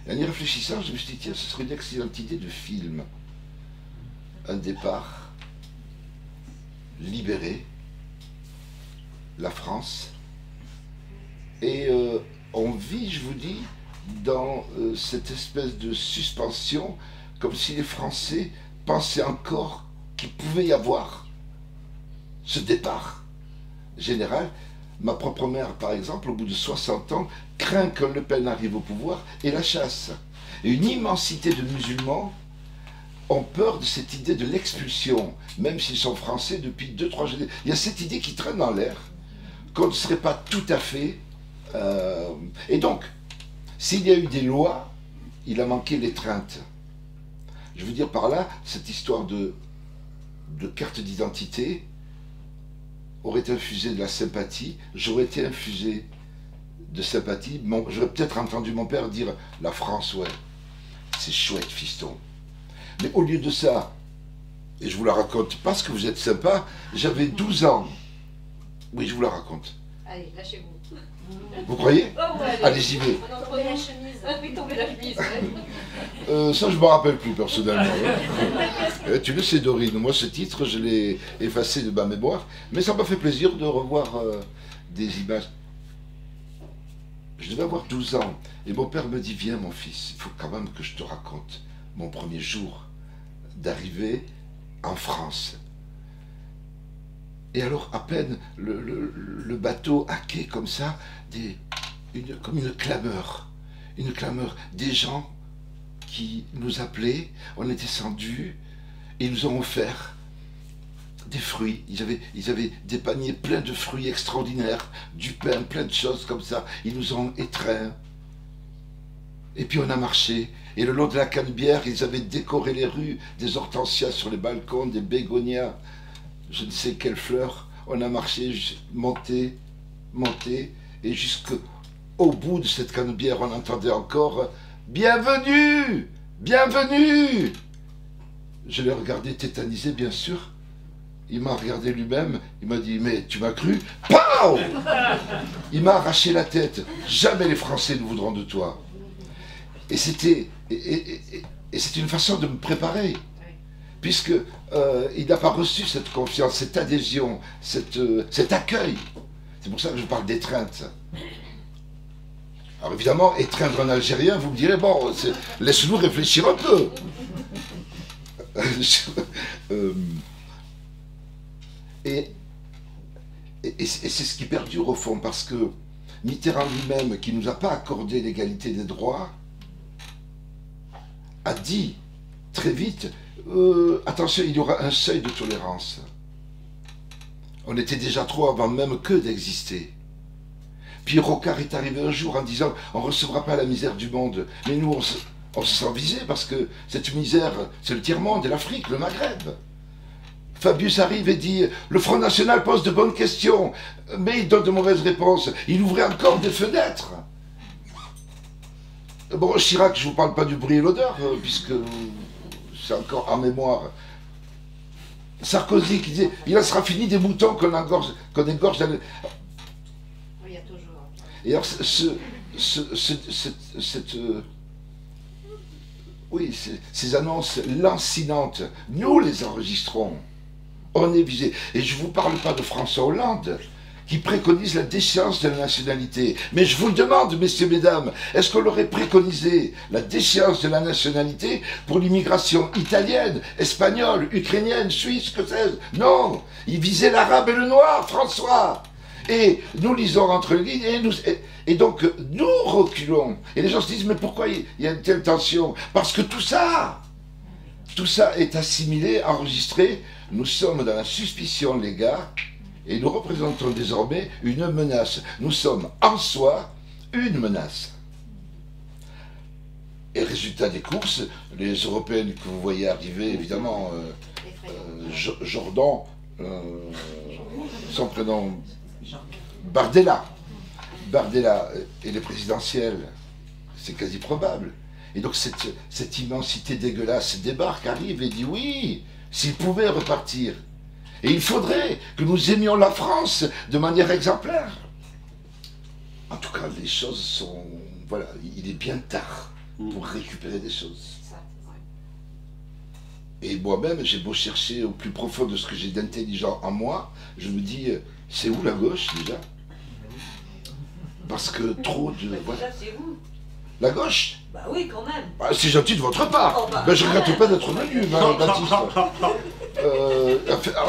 Et en y réfléchissant, je me suis dit, tiens, ce serait une excellente idée de film. Un départ libéré, la France, et on vit, je vous dis, dans cette espèce de suspension, comme si les Français pensaient encore qu'il pouvait y avoir ce départ général. Ma propre mère, par exemple, au bout de 60 ans, craint que Le Pen arrive au pouvoir et la chasse. Et une immensité de musulmans ont peur de cette idée de l'expulsion, même s'ils sont français depuis 2-3 générations. Il y a cette idée qui traîne dans l'air, qu'on ne serait pas tout à fait... Et donc, s'il y a eu des lois, il a manqué l'étreinte. Je veux dire par là, cette histoire de carte d'identité aurait infusé de la sympathie, j'aurais été infusé de sympathie, j'aurais peut-être entendu mon père dire « La France, ouais, c'est chouette, fiston ». Mais au lieu de ça, et je vous la raconte parce que vous êtes sympa, j'avais 12 ans. Oui, je vous la raconte. Allez, lâchez-vous. Vous croyez? Oh, ouais, allez, j'y vais. Tomber la chemise. Oui, tomber la chemise. Ça, je ne me rappelle plus personnellement. Tu le sais, Dorine, moi ce titre, je l'ai effacé de ma mémoire, mais ça m'a fait plaisir de revoir des images. Je devais avoir 12 ans, et mon père me dit, viens mon fils, il faut quand même que je te raconte mon premier jour d'arrivée en France. Et alors, à peine le bateau à quai comme ça, comme une clameur, des gens qui nous appelaient, on était descendus, et ils nous ont offert des fruits. Ils avaient des paniers pleins de fruits extraordinaires, du pain, plein de choses comme ça. Ils nous ont étreints. Et puis on a marché. Et le long de la Canebière, ils avaient décoré les rues, des hortensias sur les balcons, des bégonias, je ne sais quelles fleurs. On a marché, monté, et jusqu'au bout de cette Canebière, on entendait encore « Bienvenue! Bienvenue !» Je l'ai regardé tétanisé, bien sûr. Il m'a regardé lui-même, il m'a dit « Mais tu m'as cru ?» Pow ! Il m'a arraché la tête. « Jamais les Français ne voudront de toi. » Et c'était une façon de me préparer, puisque il n'a pas reçu cette confiance, cette adhésion, cet accueil. C'est pour ça que je parle d'étreinte. Alors évidemment, étreindre un Algérien, vous me direz, bon, laisse-nous réfléchir un peu. Et c'est ce qui perdure au fond, parce que Mitterrand lui-même, qui ne nous a pas accordé l'égalité des droits, a dit très vite, attention, il y aura un seuil de tolérance. On était déjà trop avant même que d'exister. Puis Rocard est arrivé un jour en disant, on ne recevra pas la misère du monde. Mais nous, on se sent visé parce que cette misère, c'est le tiers-monde et l'Afrique, le Maghreb. Fabius arrive et dit, le Front National pose de bonnes questions, mais il donne de mauvaises réponses. Il ouvrait encore des fenêtres. Bon, Chirac, je ne vous parle pas du bruit et l'odeur, puisque c'est encore en mémoire. Sarkozy qui disait, il en sera fini des moutons qu'on égorge dans le... Il y a toujours. Et alors, ces annonces lancinantes, nous les enregistrons. On est visé. Et je ne vous parle pas de François Hollande, qui préconise la déchéance de la nationalité. Mais je vous le demande, messieurs, mesdames, est-ce qu'on aurait préconisé la déchéance de la nationalité pour l'immigration italienne, espagnole, ukrainienne, suisse, que sais-je? Non, il visait l'arabe et le noir, François. Et nous lisons entre les lignes, et donc nous reculons. Et les gens se disent, mais pourquoi il y a une telle tension? Parce que tout ça est assimilé, enregistré. Nous sommes dans la suspicion, les gars, et nous représentons désormais une menace. Nous sommes en soi une menace. Et résultat des courses, les Européennes que vous voyez arriver, évidemment, Jordan, son prénom, Bardella et les présidentielles, c'est quasi probable. Et donc cette immensité dégueulasse débarque, arrive et dit oui, s'il pouvait repartir. Et il faudrait que nous aimions la France de manière exemplaire. En tout cas, les choses sont... Voilà, il est bien tard pour récupérer des choses. Et moi-même, j'ai beau chercher au plus profond de ce que j'ai d'intelligent en moi, je me dis, c'est où la gauche déjà? Parce que trop de... Déjà, c'est vous. La gauche? Bah oui, quand même. Bah, c'est gentil de votre part. Oh, bah, je ne regrette pas d'être venu, Baptiste.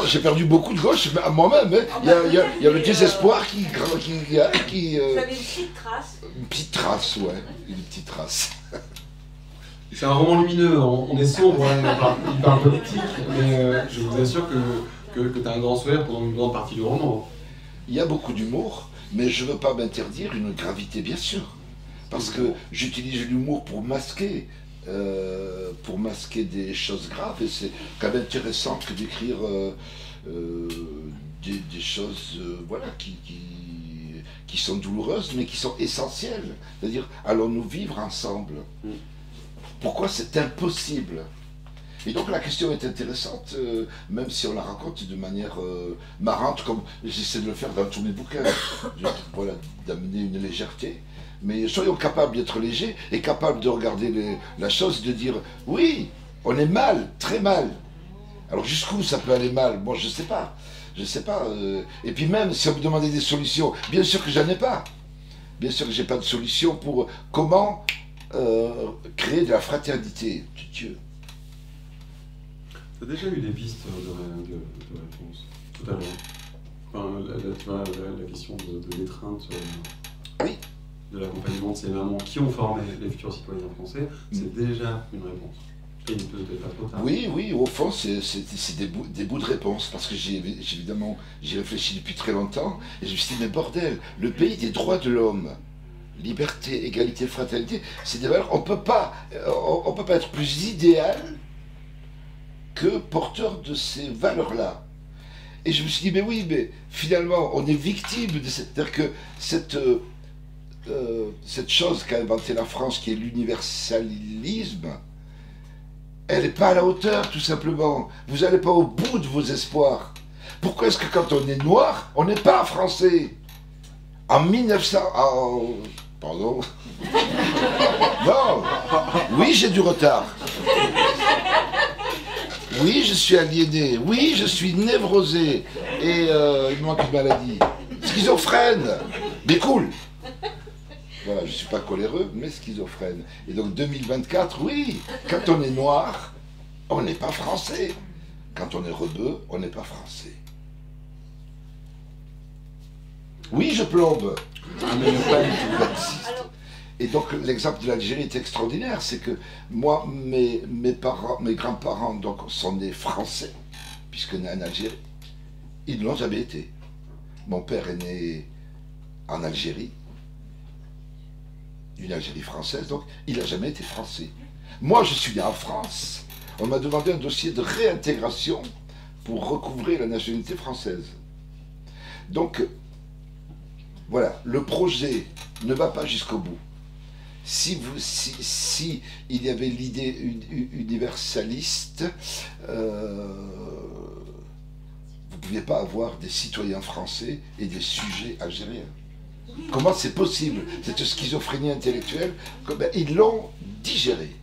J'ai perdu beaucoup de gauche moi-même. Hein. Il y a le désespoir qui Vous avez une petite trace. Une petite trace, ouais. Une petite trace. C'est un roman lumineux, on est sombre, hein, il parle politique, mais je vous assure que tu as un grand sourire pendant une grande partie du roman. Il y a beaucoup d'humour, mais je ne veux pas m'interdire une gravité, bien sûr. Parce que j'utilise l'humour pour masquer des choses graves, et c'est quand même intéressant que d'écrire des choses voilà, qui sont douloureuses, mais qui sont essentielles. C'est-à-dire, allons-nous vivre ensemble? Pourquoi c'est impossible? Et donc la question est intéressante, même si on la raconte de manière marrante, comme j'essaie de le faire dans tous mes bouquins. Voilà, d'amener une légèreté. Mais soyons capables d'être légers et capables de regarder la chose, de dire oui, on est mal, très mal. Alors jusqu'où ça peut aller mal? Bon, je sais pas. Et puis même si on me demandait des solutions, bien sûr que j'en ai pas. Bien sûr que j'ai pas de solution pour comment créer de la fraternité de Dieu. Tu as déjà eu des pistes de réponse tout à l'heure? peut-être la question de l'étreinte Oui. de l'accompagnement de ces mamans qui ont formé les futurs citoyens français, c'est déjà une réponse. Et il peut être pas trop tard. Oui, oui, au fond, c'est des bouts de réponse, parce que évidemment, j'y réfléchis depuis très longtemps, et je me suis dit, mais bordel, le pays des droits de l'homme, liberté, égalité, fraternité, c'est des valeurs, on peut pas être plus idéal que porteur de ces valeurs-là. Et je me suis dit, mais oui, mais finalement, on est victime de cette... C'est-à-dire que cette chose qu'a inventé la France, qui est l'universalisme, elle n'est pas à la hauteur, tout simplement. Vous n'allez pas au bout de vos espoirs. Pourquoi est-ce que quand on est noir, on n'est pas français? En 1900... pardon. Non. Oui, j'ai du retard. Oui, je suis aliéné. Oui, je suis névrosé. Et il me manque une maladie. Schizophrène. Mais cool. Voilà, je ne suis pas coléreux, mais schizophrène. Et donc 2024, oui, quand on est noir, on n'est pas français. Quand on est rebeu, on n'est pas français. Oui, je plombe. Mais pas du tout raciste. Et donc l'exemple de l'Algérie est extraordinaire, c'est que moi, mes grands-parents donc, sont nés français, puisque nés en Algérie. Ils ne l'ont jamais été. Mon père est né en Algérie, une Algérie française, donc il n'a jamais été français. Moi, je suis né en France. On m'a demandé un dossier de réintégration pour recouvrer la nationalité française. Donc, voilà, le projet ne va pas jusqu'au bout. Si il y avait l'idée universaliste, vous ne pouviez pas avoir des citoyens français et des sujets algériens. Comment c'est possible, cette schizophrénie intellectuelle? Ils l'ont digérée.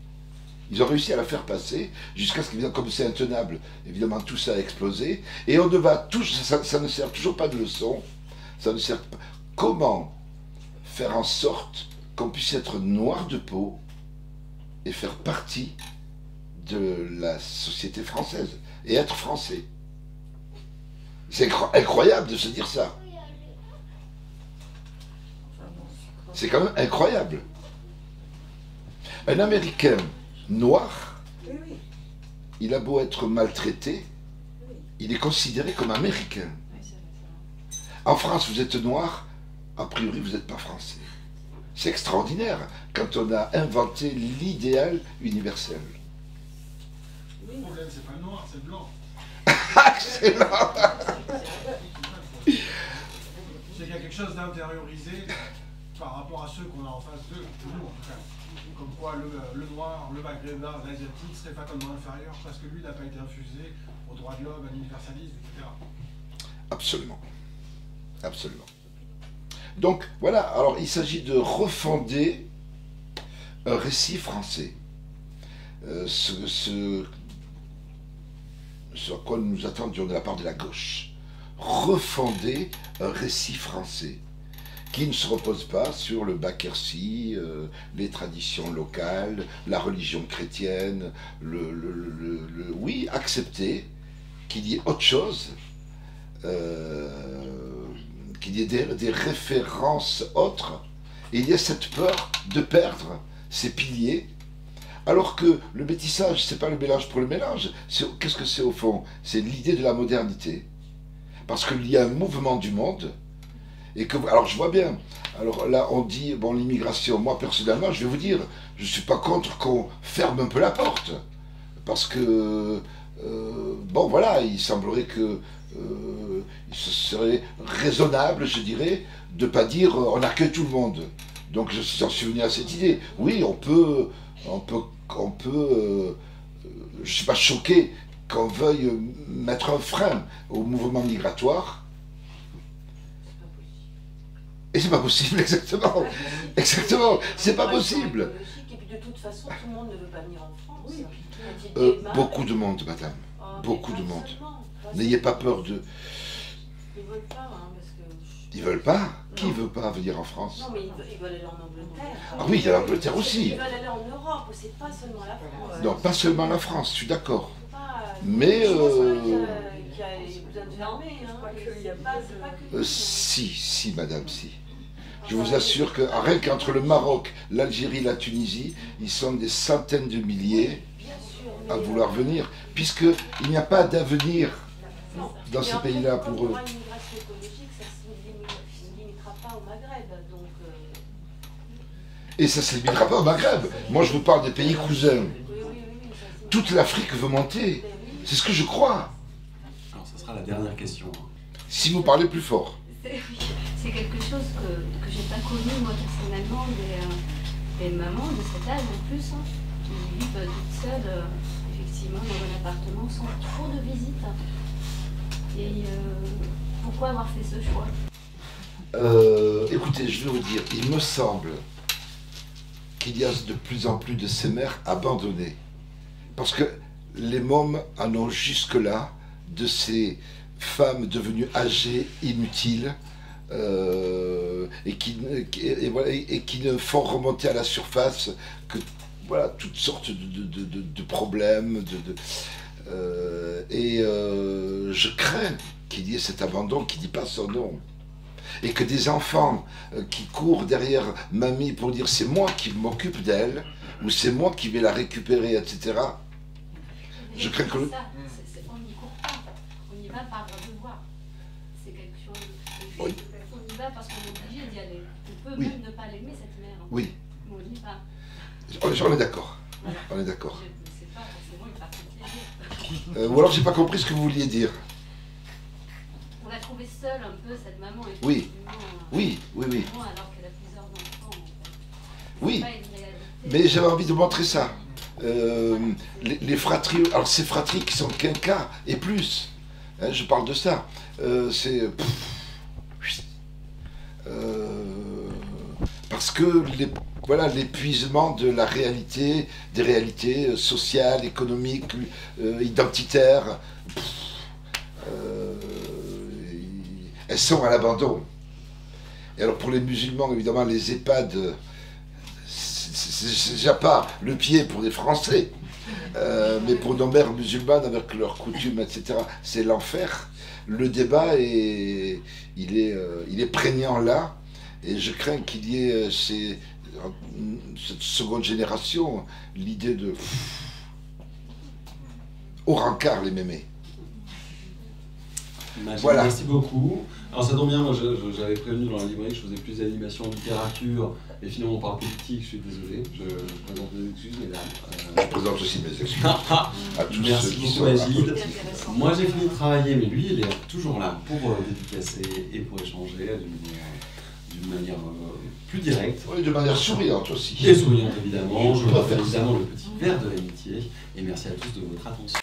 Ils ont réussi à la faire passer jusqu'à ce que, comme c'est intenable, évidemment tout ça a explosé. Et on ne va ça ne sert toujours pas de leçon. Ça ne sert pas. Comment faire en sorte qu'on puisse être noir de peau et faire partie de la société française et être français? C'est incroyable de se dire ça. C'est quand même incroyable. Un Américain noir, il a beau être maltraité, il est considéré comme américain. En France, vous êtes noir, a priori, vous n'êtes pas français. C'est extraordinaire quand on a inventé l'idéal universel. Le problème, c'est pas le noir, c'est le blanc. Excellent. C'est qu'il y a quelque chose d'intériorisé par rapport à ceux qu'on a en face d'eux, nous en tout cas. Comme quoi le noir, le maghrébin, l'asiatique serait fatalement inférieur parce que lui n'a pas été infusé aux droits de l'homme, à l'universalisme, etc. Absolument. Absolument. Donc voilà, alors il s'agit de refonder un récit français. Ce à quoi nous nous attendions de la part de la gauche. Refonder un récit français qui ne se repose pas sur le Baquercy, les traditions locales, la religion chrétienne, oui, accepter qu'il y ait autre chose, qu'il y ait des références autres, et il y a cette peur de perdre ces piliers, alors que le métissage, c'est pas le mélange pour le mélange. Qu'est-ce que c'est au fond? C'est l'idée de la modernité. Parce qu'il y a un mouvement du monde, et que, alors je vois bien, alors là on dit, bon, l'immigration, moi personnellement, je vais vous dire, je ne suis pas contre qu'on ferme un peu la porte, parce que, bon voilà, il semblerait que ce serait raisonnable, je dirais, de ne pas dire on accueille tout le monde. Donc j'en suis venu à cette idée. Oui, on peut je ne suis pas choqué qu'on veuille mettre un frein au mouvement migratoire. Et c'est pas possible, exactement. Exactement, c'est pas possible. Et puis de toute façon, tout le monde ne veut pas venir en France. Beaucoup de monde, madame. Beaucoup de monde. N'ayez pas peur de... Ils veulent pas, hein, parce que... Ils veulent pas? Qui veut pas venir en France? Non, mais ils veulent aller en Angleterre. Ah oui, il y a l'Angleterre aussi. Ils veulent aller en Europe, c'est pas seulement la France. Non, pas seulement la France, je suis d'accord. Mais... Qui qu'il y a besoin de fermer. Hein. Il n'y a pas que Si, madame, si. Je vous assure que rien qu'entre le Maroc, l'Algérie, la Tunisie, ils sont des centaines de milliers à vouloir venir, puisqu'il n'y a pas d'avenir dans ces pays-là pour eux. L'immigration écologique, ça ne se limitera pas au Maghreb. Donc, Et ça ne se limitera pas au Maghreb. Moi, je vous parle des pays cousins. Toute l'Afrique veut monter. C'est ce que je crois. Alors, ça sera la dernière question. Si vous parlez plus fort. C'est quelque chose que j'ai pas connu moi personnellement, des mamans de cet âge en plus, hein, qui vivent toutes seules, effectivement, dans un appartement sans trop de visites. Et pourquoi avoir fait ce choix? Écoutez, je vais vous dire, il me semble qu'il y a de plus en plus de ces mères abandonnées. Parce que les mômes en ont jusque-là de ces femmes devenues âgées, inutiles, et qui ne font remonter à la surface que voilà, toutes sortes de problèmes. Je crains qu'il y ait cet abandon qui ne dit pas son nom. Et que des enfants qui courent derrière mamie pour dire c'est moi qui m'occupe d'elle, ou c'est moi qui vais la récupérer, etc. Je crains que... On n'y court pas, on y va par devoir. C'est quelque chose... Oui. On y va parce qu'on est obligé d'y aller. On peut Oui. même ne pas l'aimer, cette mère. Oui. Mais on y va. On est d'accord. On est d'accord. C'est pas forcément une partie de plaisir. Ou alors j'ai pas compris ce que vous vouliez dire. On l'a trouvée seule un peu, cette maman. Oui. Effectivement, Oui. alors qu'elle a plusieurs enfants. En fait. Oui. Pas une réalité. Mais j'avais envie de montrer ça. Les fratries, alors ces fratries qui sont quinquas et plus, hein, je parle de ça, c'est... parce que voilà, l'épuisement de la réalité, des réalités sociales, économiques, identitaires, elles sont à l'abandon. Et alors pour les musulmans, évidemment, les EHPAD... c'est déjà pas le pied pour les Français, mais pour nos mères musulmanes avec leurs coutumes, etc., c'est l'enfer. Le débat il est prégnant là, et je crains qu'il y ait cette seconde génération l'idée de au rencard les mémés. Voilà. Merci beaucoup. Alors ça tombe bien, moi j'avais prévenu dans la librairie que je faisais plus d'animation en littérature, et finalement on parle politique, je suis désolé, je présente mes excuses mesdames. Je présente aussi mes excuses à tous Merci ceux qui beaucoup sont Agile. intéressant. Moi j'ai fini de travailler, mais lui il est toujours là pour dédicacer et pour échanger d'une manière plus directe. Oui, de manière souriante aussi. Et souriante évidemment, je vous rappelle évidemment le petit verre de l'amitié, et merci à tous de votre attention.